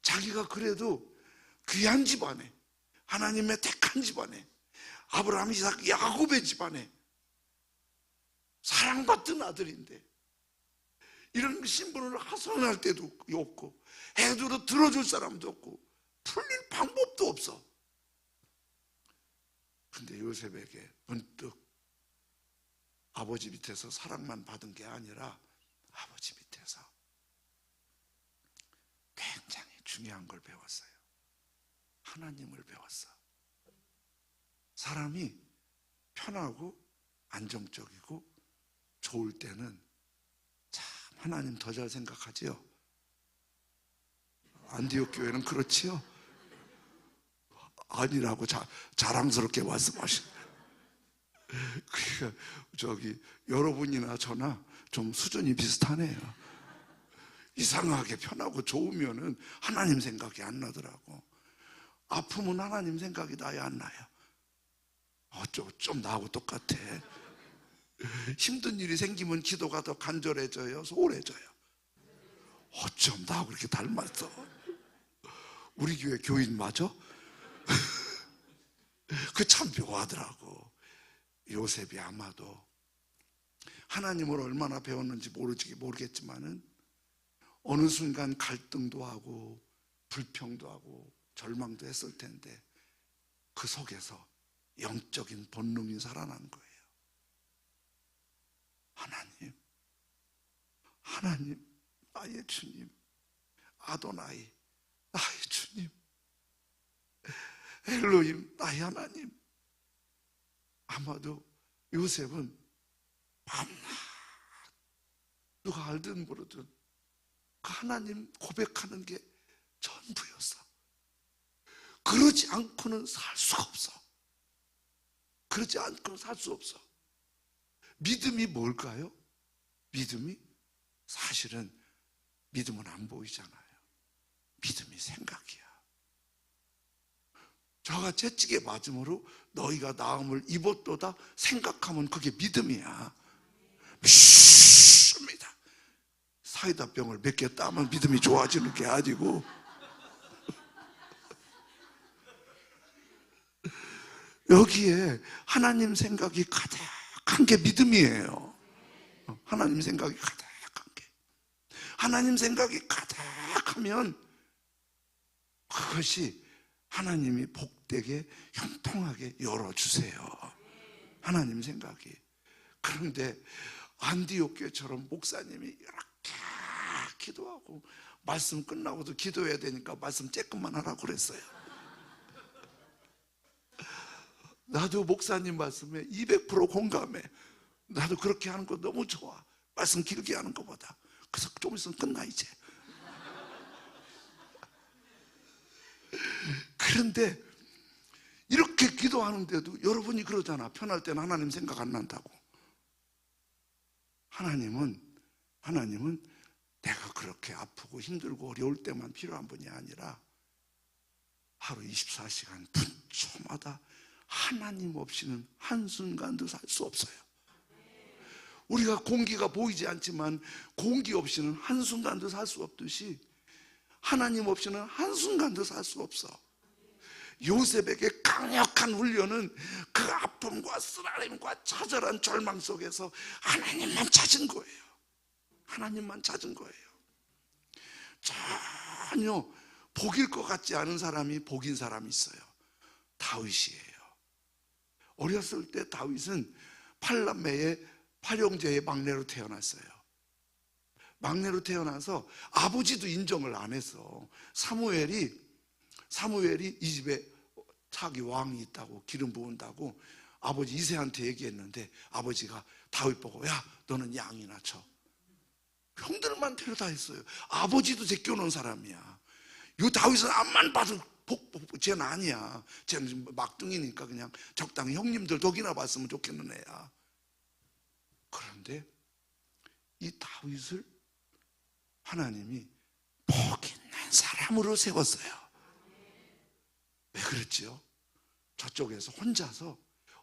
자기가 그래도 귀한 집안에, 하나님의 택한 집안에, 아브라함, 이삭, 야곱의 집안에 사랑받던 아들인데 이런 신분을 하소연할 때도 없고 해도 들어줄 사람도 없고 풀릴 방법도 없어. 근데 요셉에게 문득 아버지 밑에서 사랑만 받은 게 아니라 아버지 밑에서 굉장히 중요한 걸 배웠어요. 하나님을 배웠어. 사람이 편하고 안정적이고 좋을 때는 참 하나님 더 잘 생각하지요. 안디옥 교회는 그렇지요? 아니라고 자랑스럽게 말씀하시네요. 그러니까 여러분이나 저나 좀 수준이 비슷하네요. 이상하게 편하고 좋으면은 하나님 생각이 안 나더라고. 아프면 하나님 생각이 나요, 안 나요? 좀 나하고 똑같아. 힘든 일이 생기면 기도가 더 간절해져요, 소홀해져요? 어쩜 나하고 그렇게 닮았어? 우리 교회 교인 맞아? 그 참 묘하더라고. 요셉이 아마도 하나님을 얼마나 배웠는지 모르겠지만은 어느 순간 갈등도 하고 불평도 하고 절망도 했을 텐데 그 속에서 영적인 본능이 살아난 거예요. 하나님, 나의 주님, 아도나이, 나의 주님, 엘로힘, 나의 하나님. 아마도 요셉은 밤낮 누가 알든 모르든 그 하나님 고백하는 게 전부였어. 그러지 않고는 살 수가 없어. 그러지 않고는 살 수 없어. 믿음이 뭘까요? 믿음이 사실은 믿음은 안 보이잖아요. 믿음이 생각이야. 저가 채찍에 맞음으로 너희가 나음을 입었도다 생각하면 그게 믿음이야. 믿습니다. 사이다 병을 몇 개 따면 믿음이 좋아지는 게 아니고 여기에 하나님 생각이 가득한 게 믿음이에요. 하나님 생각이 가득한 게. 하나님 생각이 가득하면 그것이 하나님이 복되게 형통하게 열어주세요. 하나님 생각이. 그런데 안디옥 교회처럼 목사님이 이렇게 기도하고 말씀 끝나고도 기도해야 되니까 말씀 조금만 하라고 그랬어요. 나도 목사님 말씀에 200% 공감해. 나도 그렇게 하는 거 너무 좋아. 말씀 길게 하는 것보다. 그래서 좀 있으면 끝나 이제. 그런데 이렇게 기도하는데도 여러분이 그러잖아. 편할 때는 하나님 생각 안 난다고. 하나님은 내가 그렇게 아프고 힘들고 어려울 때만 필요한 분이 아니라 하루 24시간 분초마다 하나님 없이는 한순간도 살 수 없어요. 우리가 공기가 보이지 않지만 공기 없이는 한순간도 살 수 없듯이 하나님 없이는 한순간도 살 수 없어. 요셉에게 강력한 훈련은 그 아픔과 쓰라림과 처절한 절망 속에서 하나님만 찾은 거예요. 하나님만 찾은 거예요. 전혀 복일 것 같지 않은 사람이 복인 사람이 있어요. 다윗이에요. 어렸을 때 다윗은 8남매의 8형제의 막내로 태어났어요. 막내로 태어나서 아버지도 인정을 안 했어. 사무엘이 이 집에 자기 왕이 있다고 기름 부은다고 아버지 이새한테 얘기했는데 아버지가 다윗 보고 야 너는 양이나 쳐. 형들만 데려다 했어요. 아버지도 제껴놓은 사람이야. 요 다윗은 앞만 봐도 쟤는 아니야. 쟤는 막둥이니까 그냥 적당히 형님들 덕이나 봤으면 좋겠는 애야. 그런데 이 다윗을 하나님이 복 있는 사람으로 세웠어요. 왜 그랬지요? 저쪽에서 혼자서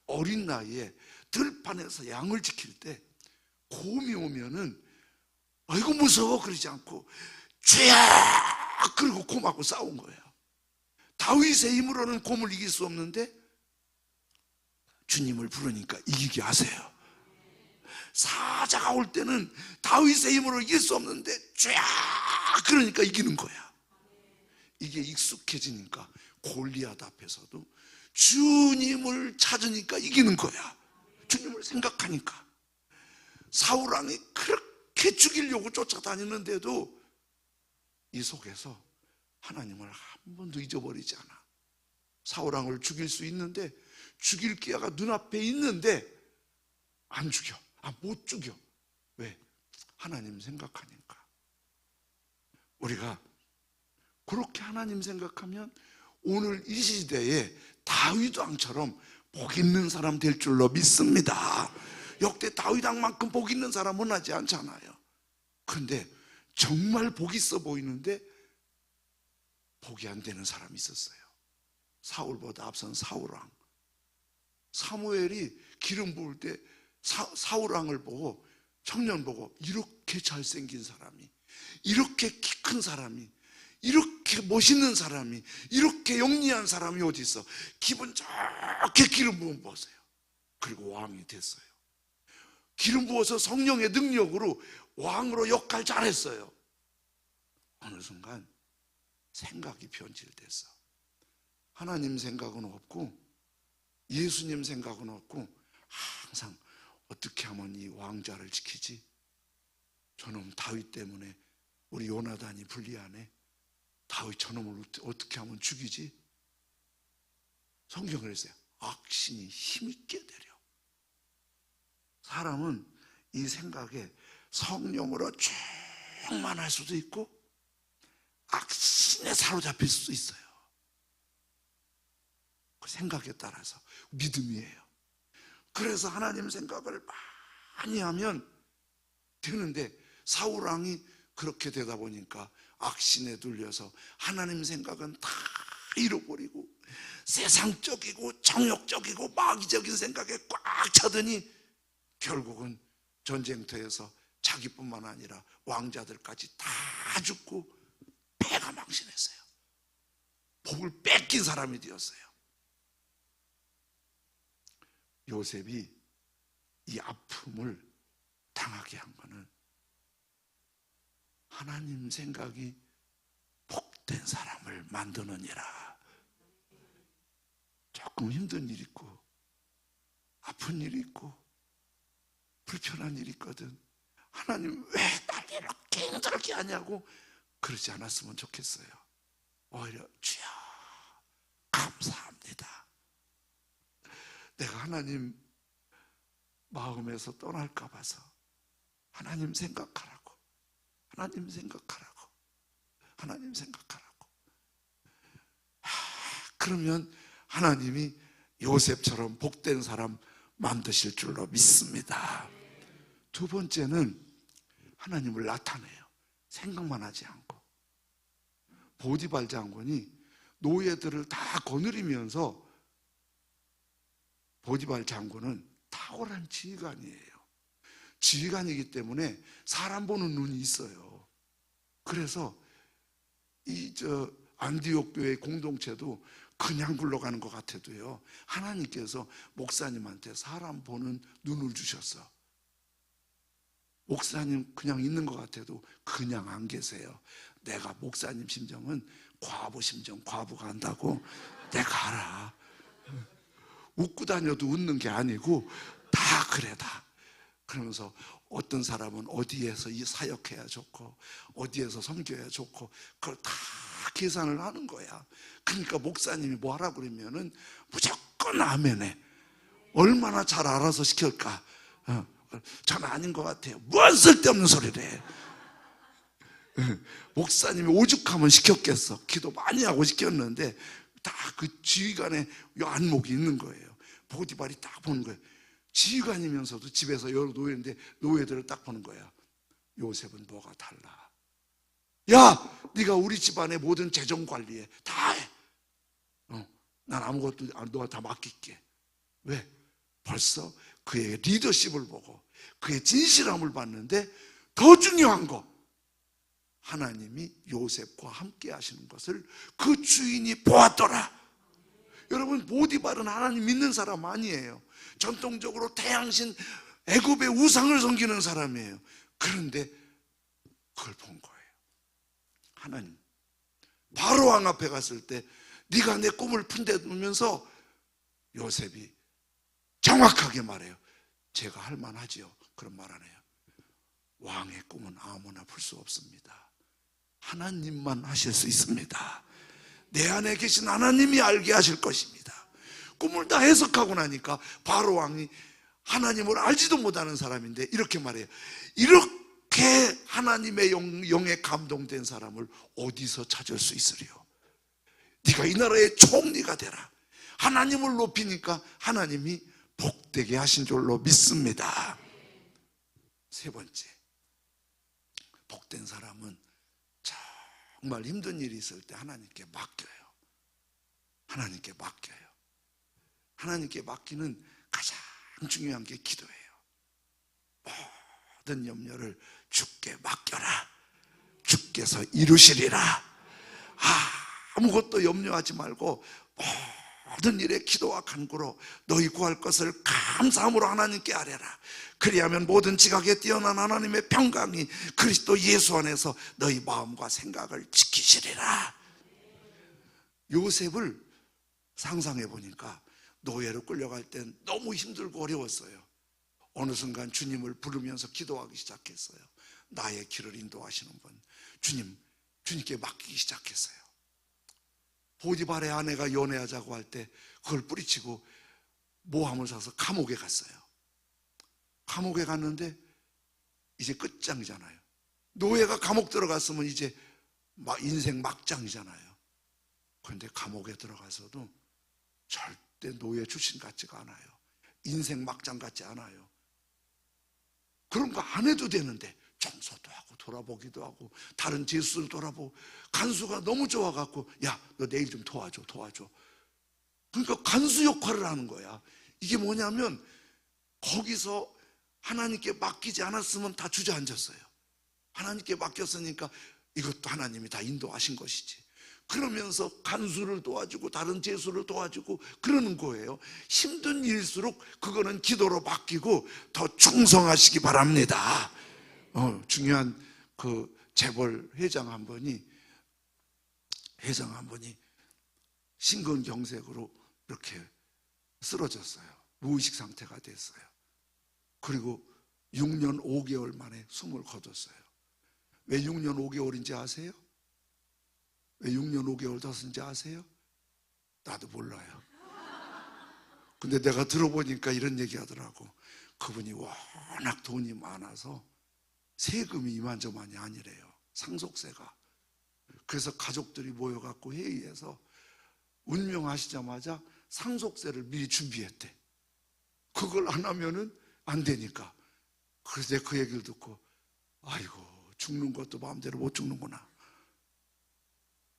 어린 나이에 들판에서 양을 지킬 때 곰이 오면은 아이고 무서워 그러지 않고 쥐야 그리고 곰하고 싸운 거예요. 다윗의 힘으로는 곰을 이길 수 없는데 주님을 부르니까 이기게 하세요. 사자가 올 때는 다윗의 힘으로 이길 수 없는데 쥐야 그러니까 이기는 거야. 이게 익숙해지니까 골리앗 앞에서도 주님을 찾으니까 이기는 거야. 주님을 생각하니까. 사울왕이 그렇게 죽이려고 쫓아다니는데도 이 속에서 하나님을 한 번도 잊어버리지 않아. 사울왕을 죽일 수 있는데 죽일 기회가 눈앞에 있는데 안 죽여. 못 죽여. 왜? 하나님 생각하니까. 우리가 그렇게 하나님 생각하면 오늘 이 시대에 다윗 왕처럼 복 있는 사람 될 줄로 믿습니다. 역대 다윗 왕만큼 복 있는 사람은 하지 않잖아요. 그런데 정말 복 있어 보이는데 복이 안 되는 사람이 있었어요. 사울보다 앞선 사울왕. 사무엘이 기름 부을 때 사울왕을 보고 청년 보고 이렇게 잘생긴 사람이, 이렇게 키 큰 사람이, 이렇게 멋있는 사람이, 이렇게 영리한 사람이 어디 있어? 기분 좋게 기름 부음 보세요. 그리고 왕이 됐어요. 기름 부어서 성령의 능력으로 왕으로 역할 잘했어요. 어느 순간 생각이 변질됐어. 하나님 생각은 없고 예수님 생각은 없고 항상 어떻게 하면 이 왕좌를 지키지? 저놈 다윗 때문에 우리 요나단이 불리하네. 다윗 저놈을 어떻게 하면 죽이지? 성경을 했어요. 악신이 힘있게 되려. 사람은 이 생각에 성령으로 충만할 수도 있고 악신에 사로잡힐 수도 있어요. 그 생각에 따라서 믿음이에요. 그래서 하나님 생각을 많이 하면 되는데 사울왕이 그렇게 되다 보니까 악신에 눌려서 하나님 생각은 다 잃어버리고 세상적이고 정욕적이고 마귀적인 생각에 꽉 차더니 결국은 전쟁터에서 자기뿐만 아니라 왕자들까지 다 죽고 패가 망신했어요. 복을 뺏긴 사람이 되었어요. 요셉이 이 아픔을 당하게 한 거는 하나님 생각이 복된 사람을 만드느니라. 조금 힘든 일 있고 아픈 일 있고 불편한 일 있거든. 하나님 왜 나를 이렇게 힘들게 하냐고 그러지 않았으면 좋겠어요. 오히려 주여 감사합니다. 내가 하나님 마음에서 떠날까 봐서 하나님 생각하라고, 하나님 생각하라고, 하나님 생각하라고. 그러면 하나님이 요셉처럼 복된 사람 만드실 줄로 믿습니다. 두 번째는 하나님을 나타내요. 생각만 하지 않고. 보디발 장군이 노예들을 다 거느리면서, 보디발 장군은 탁월한 지휘관이에요. 지휘관이기 때문에 사람 보는 눈이 있어요. 그래서 안디옥 교회 공동체도 그냥 굴러가는 것 같아도요, 하나님께서 목사님한테 사람 보는 눈을 주셨어. 목사님 그냥 있는 것 같아도 그냥 안 계세요. 내가 목사님 심정은 과부 심정, 과부가 한다고 내가 알아. 웃고 다녀도 웃는 게 아니고 다 그래, 다. 그러면서 어떤 사람은 어디에서 사역해야 좋고 어디에서 섬겨야 좋고 그걸 다 계산을 하는 거야. 그러니까 목사님이 뭐 하라고 그러면은 무조건 아멘해. 얼마나 잘 알아서 시킬까. 전 아닌 것 같아요. 뭔 쓸데없는 소리를 해. 목사님이 오죽하면 시켰겠어. 기도 많이 하고 시켰는데 다 그 지휘관의 요 안목이 있는 거예요. 보디발이 딱 보는 거예요. 지휘관이면서도 집에서 여러 노예인데 노예들을 딱 보는 거야. 요셉은 뭐가 달라. 야, 네가 우리 집안의 모든 재정 관리에 다 해. 난 아무것도 너가 다 맡길게. 왜? 벌써 그의 리더십을 보고 그의 진실함을 봤는데, 더 중요한 거, 하나님이 요셉과 함께 하시는 것을 그 주인이 보았더라. 여러분, 보디발은 하나님 믿는 사람 아니에요. 전통적으로 태양신 애굽의 우상을 섬기는 사람이에요. 그런데 그걸 본 거예요. 하나님, 바로왕 앞에 갔을 때 네가 내 꿈을 푼대면서 요셉이 정확하게 말해요. 제가 할 만하지요. 그런 말 안 해요. 왕의 꿈은 아무나 풀 수 없습니다. 하나님만 하실 수 있습니다. 내 안에 계신 하나님이 알게 하실 것입니다. 꿈을 다 해석하고 나니까 바로왕이 하나님을 알지도 못하는 사람인데 이렇게 말해요. 이렇게 하나님의 영에 감동된 사람을 어디서 찾을 수 있으리요? 네가 이 나라의 총리가 되라. 하나님을 높이니까 하나님이 복되게 하신 줄로 믿습니다. 세 번째, 복된 사람은 정말 힘든 일이 있을 때 하나님께 맡겨요. 하나님께 맡겨요. 하나님께 맡기는 가장 중요한 게 기도예요. 모든 염려를 주께 맡겨라. 주께서 이루시리라. 아무것도 염려하지 말고 모든 일에 기도와 간구로 너희 구할 것을 감사함으로 하나님께 아뢰라. 그리하면 모든 지각에 뛰어난 하나님의 평강이 그리스도 예수 안에서 너희 마음과 생각을 지키시리라. 요셉을 상상해 보니까 노예로 끌려갈 땐 너무 힘들고 어려웠어요. 어느 순간 주님을 부르면서 기도하기 시작했어요. 나의 길을 인도하시는 분, 주님께 맡기기 시작했어요. 보디발의 아내가 연애하자고 할 때 그걸 뿌리치고 모함을 사서 감옥에 갔어요. 감옥에 갔는데 이제 끝장이잖아요. 노예가 감옥 들어갔으면 이제 인생 막장이잖아요. 그런데 감옥에 들어가서도 절대 노예 출신 같지가 않아요. 인생 막장 같지 않아요. 그런 거 안 해도 되는데 청소도 하고 돌아보기도 하고 다른 죄수를 돌아보고 간수가 너무 좋아갖고 야, 너 내일 좀 도와줘. 그러니까 간수 역할을 하는 거야. 이게 뭐냐면 거기서 하나님께 맡기지 않았으면 다 주저앉았어요. 하나님께 맡겼으니까 이것도 하나님이 다 인도하신 것이지. 그러면서 간수를 도와주고 다른 죄수를 도와주고 그러는 거예요. 힘든 일일수록 그거는 기도로 맡기고 더 충성하시기 바랍니다. 중요한 그 재벌 회장 한 분이 심근경색으로 이렇게 쓰러졌어요. 무의식 상태가 됐어요. 그리고 6년 5개월 만에 숨을 거뒀어요. 왜 6년 5개월인지 아세요? 왜 6년 5개월 뒀는지 아세요? 나도 몰라요. 근데 내가 들어보니까 이런 얘기 하더라고. 그분이 워낙 돈이 많아서 세금이 이만저만이 아니래요. 상속세가. 그래서 가족들이 모여갖고 회의해서 운명하시자마자 상속세를 미리 준비했대. 그걸 안 하면은 안 되니까. 그래서 내가 그 얘기를 듣고, 아이고, 죽는 것도 마음대로 못 죽는구나.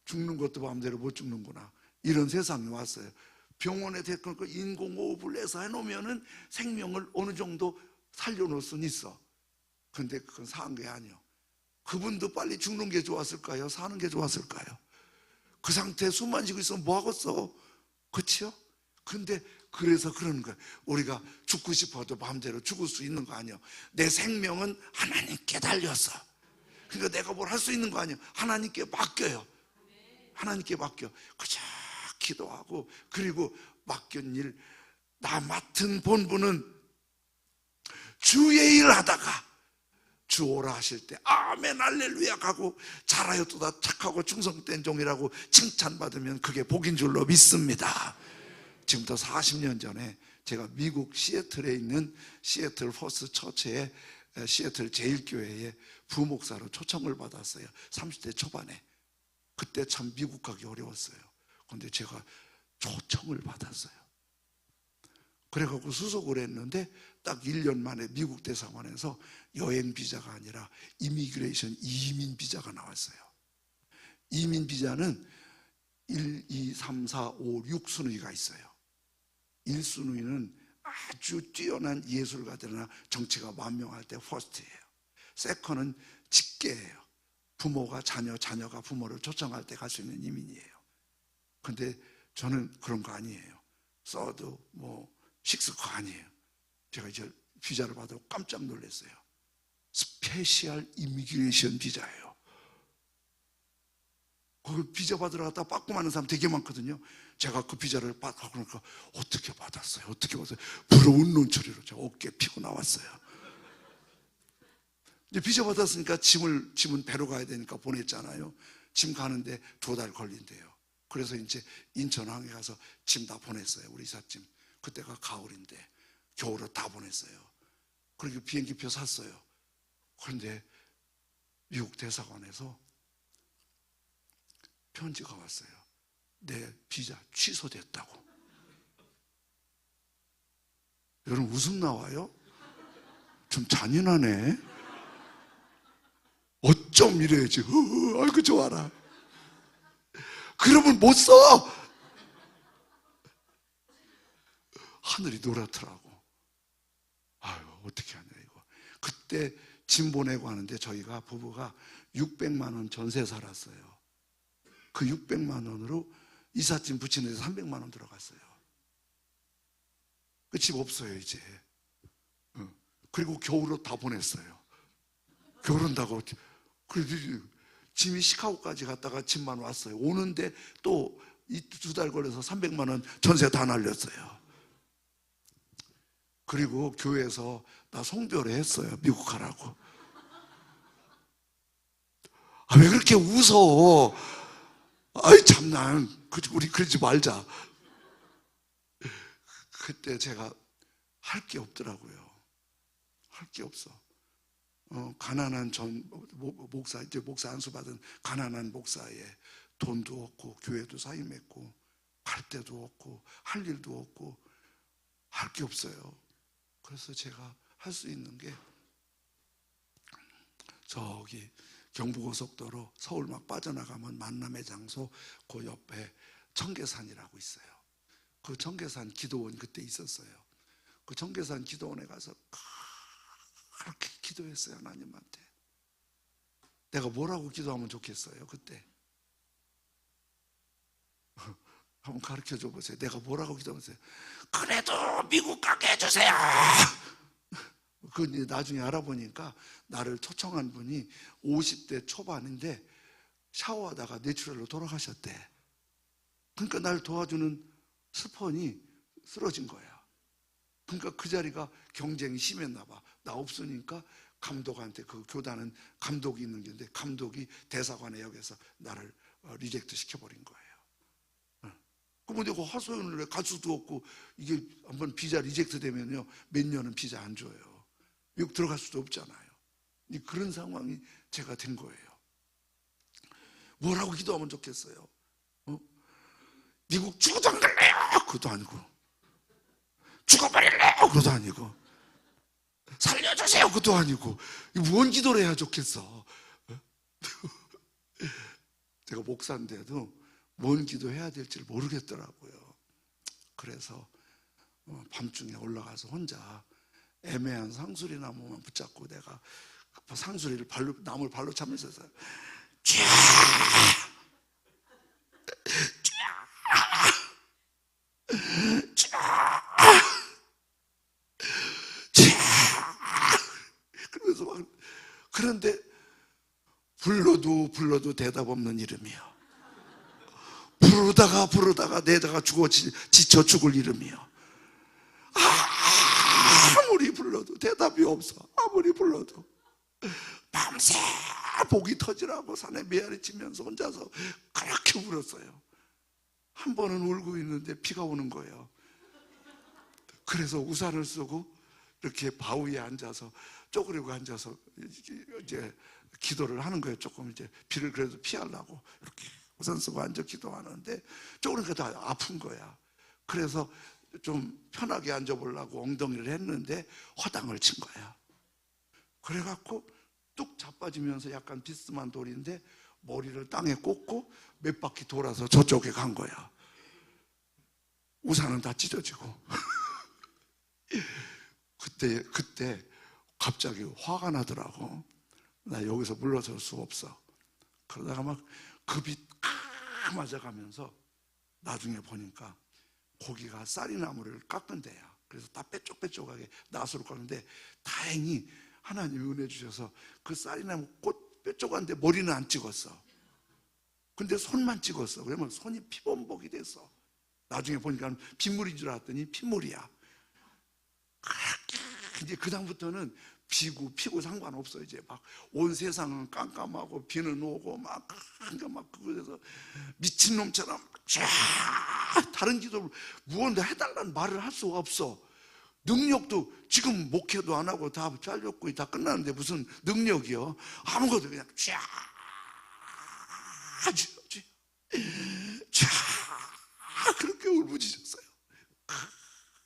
죽는 것도 마음대로 못 죽는구나. 이런 세상이 왔어요. 병원에 대고 인공호흡을 해서 해놓으면은 생명을 어느 정도 살려놓을 수는 있어. 근데 그건 사는 게 아니요. 그분도 빨리 죽는 게 좋았을까요? 사는 게 좋았을까요? 그 상태에 숨만 쉬고 있으면 뭐 하겠어? 그치요? 근데 그래서 그러는 거예요. 우리가 죽고 싶어도 마음대로 죽을 수 있는 거 아니에요. 내 생명은 하나님께 달렸어. 그러니까 내가 뭘 할 수 있는 거 아니에요. 하나님께 맡겨요. 하나님께 맡겨. 그저 기도하고, 그리고 맡긴 일, 나 맡은 본분은 주의 일을 하다가 주 오라 하실 때 아멘 할렐루야 하고 잘하였도다 착하고 충성된 종이라고 칭찬받으면 그게 복인 줄로 믿습니다. 지금부터 40년 전에 제가 미국 시애틀에 있는 시애틀 퍼스트 처치의 시애틀 제일교회에 부목사로 초청을 받았어요. 30대 초반에. 그때 참 미국 가기 어려웠어요. 그런데 제가 초청을 받았어요. 그래갖고 수속을 했는데 딱 1년 만에 미국 대사관에서 여행 비자가 아니라 이미그레이션 이민 비자가 나왔어요. 이민 비자는 1, 2, 3, 4, 5, 6순위가 있어요. 1순위는 아주 뛰어난 예술가들이나 정치가 만명할 때 퍼스트예요. 세컨은 직계예요. 부모가 자녀가 부모를 초청할 때 갈 수 있는 이민이에요. 근데 저는 그런 거 아니에요. 서드, 식스거 아니에요. 제가 이제 비자를 받아 깜짝 놀랐어요. 스페셜 이미그레이션 비자예요. 거기 비자 받으러 갔다 빠꾸 마는 사람 되게 많거든요. 제가 그 비자를 받고 그러니까 어떻게 받았어요? 부러운 눈초리로 저 어깨 피고 나왔어요. 이제 비자 받았으니까 짐은 배로 가야 되니까 보냈잖아요. 짐 가는데 2달 걸린대요. 그래서 이제 인천항에 가서 짐 다 보냈어요. 우리 이삿짐. 그때가 가을인데 겨울에 다 보냈어요. 그리고 비행기표 샀어요. 그런데 미국 대사관에서 편지가 왔어요. 내 비자 취소됐다고. 여러분 웃음 나와요? 좀 잔인하네. 어쩜 이래야지. 아이고 좋아라. 그러면 못 써. 하늘이 노랗더라고. 아유 어떻게 하냐 이거. 그때 짐 보내고 하는데 저희가 부부가 600만 원 전세 살았어요. 그 600만 원으로 이삿짐 붙이는 데 300만 원 들어갔어요. 그 집 없어요 이제. 그리고 겨울옷 다 보냈어요. 겨울 온다고. 그래서 짐이 시카고까지 갔다가 짐만 왔어요. 오는데 또 2달 걸려서 300만 원 전세 다 날렸어요. 그리고 교회에서 나 송별회 했어요. 미국 가라고. 왜 그렇게 웃어? 아이 참나. 우리 그러지 말자. 그때 제가 할 게 없더라고요. 할 게 없어. 가난한 목사, 이제 목사 안수 받은 가난한 목사에 돈도 없고 교회도 사이 맺고 갈 데도 없고 할 일도 없고 할 게 없어요. 그래서 제가 할 수 있는 게 저기 경부고속도로 서울 막 빠져나가면 만남의 장소 그 옆에 청계산이라고 있어요. 그 청계산 기도원 그때 있었어요. 그 청계산 기도원에 가서 그렇게 기도했어요. 하나님한테. 내가 뭐라고 기도하면 좋겠어요 그때. 한번 가르쳐줘 보세요. 내가 뭐라고 기도하면서요. 그래도 미국 가게 해주세요. 그 나중에 알아보니까 나를 초청한 분이 50대 초반인데 샤워하다가 뇌출혈로 돌아가셨대. 그러니까 날 도와주는 스폰이 쓰러진 거야. 그러니까 그 자리가 경쟁이 심했나 봐. 나 없으니까 감독한테, 그 교단은 감독이 있는 게인데 감독이 대사관에 여기서 나를 리젝트 시켜버린 거예요. 그럼 내가 하소연을 해. 갈 수도 없고, 이게 한번 비자 리젝트 되면요 몇 년은 비자 안 줘요. 미국 들어갈 수도 없잖아요. 그런 상황이 제가 된 거예요. 뭐라고 기도하면 좋겠어요? 미국 죽어도 안 갈래요! 그것도 아니고, 죽어버릴래요! 그것도 아니고, 살려주세요! 그것도 아니고, 뭔 기도를 해야 좋겠어? 제가 목사인데도 뭔 기도해야 될지 모르겠더라고요. 그래서 밤중에 올라가서 혼자 애매한 상수리 나무만 붙잡고 내가 상수리를 나무를 발로 차면서 그러면서 막, 그런데 불러도 대답 없는 이름이요. 부르다가 내다가 지쳐 죽을 이름이요. 아무리 불러도 대답이 없어. 아무리 불러도. 밤새 복이 터지라고 산에 메아리 치면서 혼자서 그렇게 울었어요. 한 번은 울고 있는데 비가 오는 거예요. 그래서 우산을 쓰고 이렇게 바위에 앉아서 쪼그리고 앉아서 이제 기도를 하는 거예요. 조금 이제 비를 그래도 피하려고 이렇게 우산 쓰고 앉아 기도하는데 쪼그리니까 다 아픈 거야. 그래서 좀 편하게 앉아보려고 엉덩이를 했는데 허당을 친 거야. 그래갖고 뚝 자빠지면서 약간 비스듬한 돌인데 머리를 땅에 꽂고 몇 바퀴 돌아서 저쪽에 간 거야. 우산은 다 찢어지고. 그때 갑자기 화가 나더라고. 나 여기서 물러설 수 없어. 그러다가 막 급이 맞아가면서 나중에 보니까 고기가 쌀이나무를 깎은 데야. 그래서 다 빼쪽빼쪽하게 나수로 깎는데 다행히 하나님이 은혜 주셔서 그 쌀이나무 꽃 빼쪽한데 머리는 안 찍었어. 근데 손만 찍었어. 그러면 손이 피범벅이 됐어. 나중에 보니까 빗물인 줄 알았더니 핏물이야. 이제 그다음부터는 피고 상관없어. 이제 막 온 세상은 깜깜하고 비는 오고 막 그래서 미친놈처럼 다른 기도를 무언가 해달라는 말을 할 수가 없어. 능력도 지금 목회도 안 하고 다 잘렸고 다 끝났는데 무슨 능력이요? 아무것도 그냥 그렇게 울부짖었어요.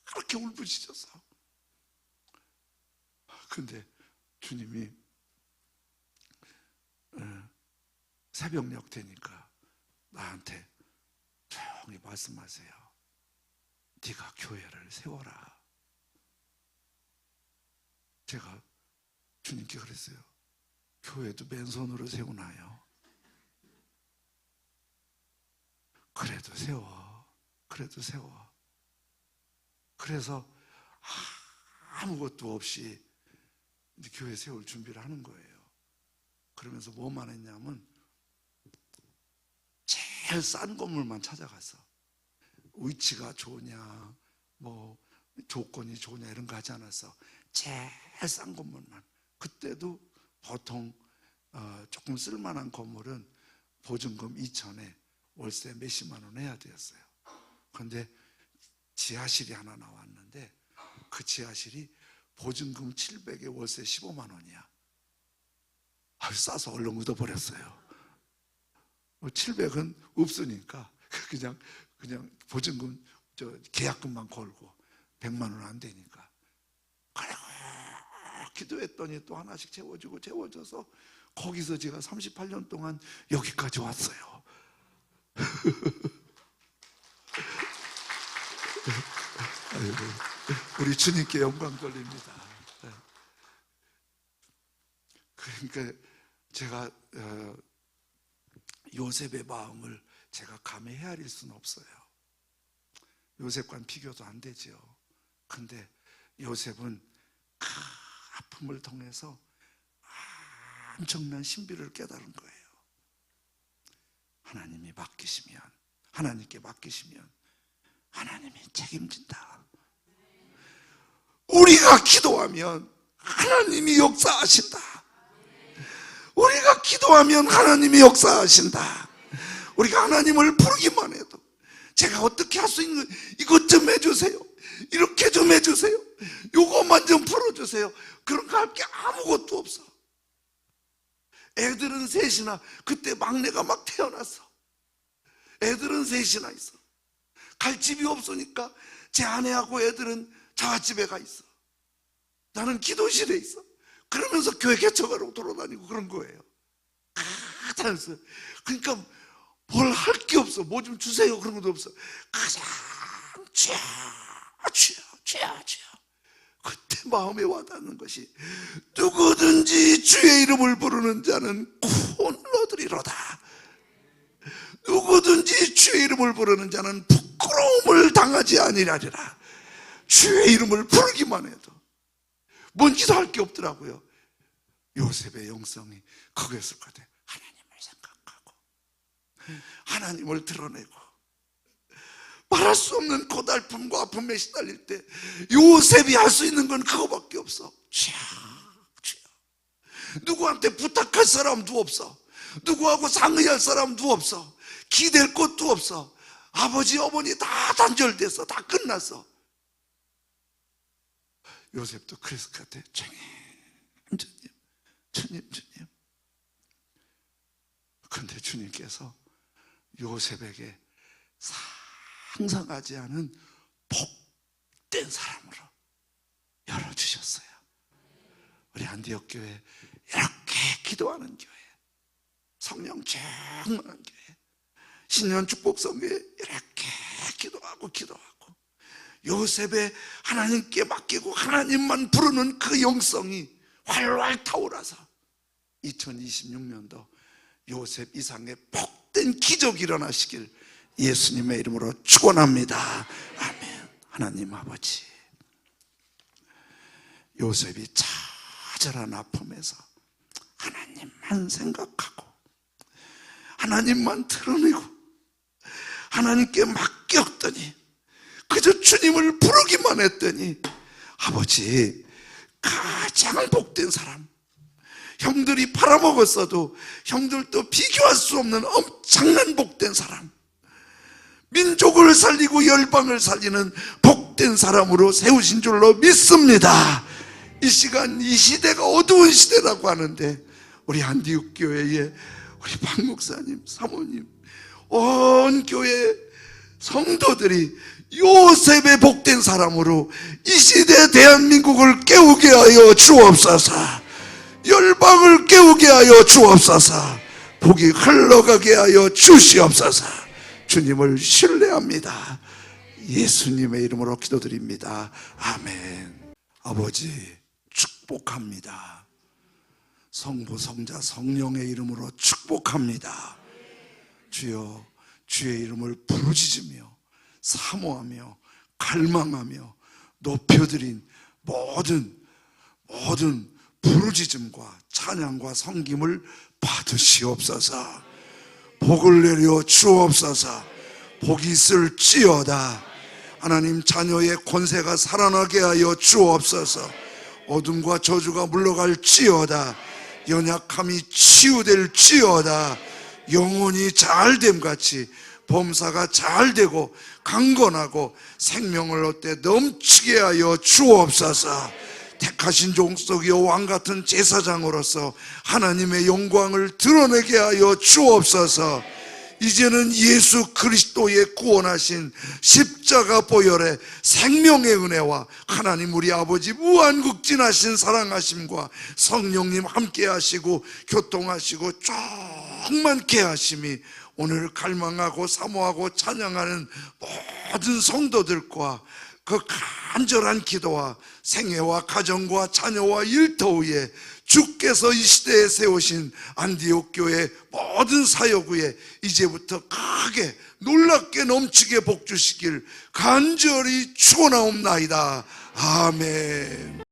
그렇게 울부짖었어. 근데 주님이 새벽녘 되니까 나한테 조용히 말씀하세요. 네가 교회를 세워라. 제가 주님께 그랬어요. 교회도 맨손으로 세우나요? 그래도 세워. 그래서 아무것도 없이 교회 세울 준비를 하는 거예요. 그러면서 뭐만 했냐면 제일 싼 건물만 찾아갔어. 위치가 좋냐, 뭐 조건이 좋냐 이런 거 하지 않았어. 제일 싼 건물만. 그때도 보통 조금 쓸만한 건물은 보증금 2천에 월세 몇십만 원 해야 되었어요. 그런데 지하실이 하나 나왔는데 그 지하실이 보증금 700에 월세 15만 원이야. 싸서 얼른 묻어버렸어요. 700은 없으니까 그냥 보증금 계약금만 걸고 100만 원 안 되니까. 그래 기도했더니 또 하나씩 채워져서 거기서 제가 38년 동안 여기까지 왔어요. 우리 주님께 영광 돌립니다. 그러니까 제가 요셉의 마음을 제가 감히 헤아릴 수는 없어요. 요셉과는 비교도 안 되죠. 근데 요셉은 큰 아픔을 통해서 엄청난 신비를 깨달은 거예요. 하나님께 맡기시면 하나님이 책임진다. 우리가 기도하면 하나님이 역사하신다. 우리가 기도하면 하나님이 역사하신다. 우리가 하나님을 부르기만 해도 제가 어떻게 할 수 있는 이것 좀 해주세요, 이렇게 좀 해주세요, 요것만 좀 풀어주세요, 그런 거 할 게 아무것도 없어. 애들은 셋이나, 그때 막내가 막 태어났어. 애들은 셋이나 있어. 갈 집이 없으니까 제 아내하고 애들은 자가집에 가 있어. 나는 기도실에 있어. 그러면서 교회 개척하러 돌아다니고 그런 거예요. 다녔어요. 그러니까 뭘 할 게 없어. 뭐 좀 주세요 그런 것도 없어. 가장 주여. 그때 마음에 와닿는 것이, 누구든지 주의 이름을 부르는 자는 구원을 얻으리로다. 누구든지 주의 이름을 부르는 자는 부끄러움을 당하지 아니하리라. 주의 이름을 부르기만 해도 뭔지도 할 게 없더라고요. 요셉의 영성이 거기였을 것 같아요. 하나님을 생각하고 하나님을 드러내고, 말할 수 없는 고달픔과 아픔에 시달릴 때 요셉이 할 수 있는 건 그거밖에 없어. 주여. 누구한테 부탁할 사람도 없어. 누구하고 상의할 사람도 없어. 기댈 것도 없어. 아버지 어머니 다 단절됐어. 다 끝났어. 요셉도 그랬을 것 같아요. 주님. 그런데 주님께서 요셉에게 상상하지 않은 복된 사람으로 열어주셨어요. 우리 안디옥 교회 이렇게 기도하는 교회, 성령 충만한 교회, 신년 축복성교회 이렇게 기도하고 요셉의 하나님께 맡기고 하나님만 부르는 그 영성이 활활 타오라서 2026년도 요셉 이상의 복된 기적이 일어나시길 예수님의 이름으로 축원합니다. 아멘. 하나님 아버지, 요셉이 처절한 아픔에서 하나님만 생각하고 하나님만 드러내고 하나님께 맡겼더니, 그저 주님을 부르기만 했더니, 아버지, 가장 복된 사람, 형들이 팔아먹었어도 형들도 비교할 수 없는 엄청난 복된 사람, 민족을 살리고 열방을 살리는 복된 사람으로 세우신 줄로 믿습니다. 이 시간, 이 시대가 어두운 시대라고 하는데 우리 안디옥 교회에 우리 박 목사님, 사모님, 온 교회 성도들이 요셉의 복된 사람으로 이 시대 대한민국을 깨우게 하여 주옵소서. 열방을 깨우게 하여 주옵소서. 복이 흘러가게 하여 주시옵소서. 주님을 신뢰합니다. 예수님의 이름으로 기도드립니다. 아멘. 아버지, 축복합니다. 성부, 성자, 성령의 이름으로 축복합니다. 주여, 주의 이름을 부르짖으며 사모하며 갈망하며 높여드린 모든 부르짖음과 찬양과 섬김을 받으시옵소서. 복을 내려 주옵소서. 복이 있을지어다. 하나님, 자녀의 권세가 살아나게 하여 주옵소서. 어둠과 저주가 물러갈지어다. 연약함이 치유될지어다. 영혼이 잘됨같이 범사가 잘되고 강건하고 생명을 얻되 넘치게 하여 주옵소서. 택하신 종속이요 왕같은 제사장으로서 하나님의 영광을 드러내게 하여 주옵소서. 이제는 예수 그리스도의 구원하신 십자가 보혈의 생명의 은혜와 하나님 우리 아버지 무한국진하신 사랑하심과 성령님 함께 하시고 교통하시고 충만케 하심이 오늘 갈망하고 사모하고 찬양하는 모든 성도들과 그 간절한 기도와 생애와 가정과 자녀와 일터 위에 주께서 이 시대에 세우신 안디옥 교회 모든 사역 위에 이제부터 크게 놀랍게 넘치게 복 주시길 간절히 축원하옵나이다. 아멘.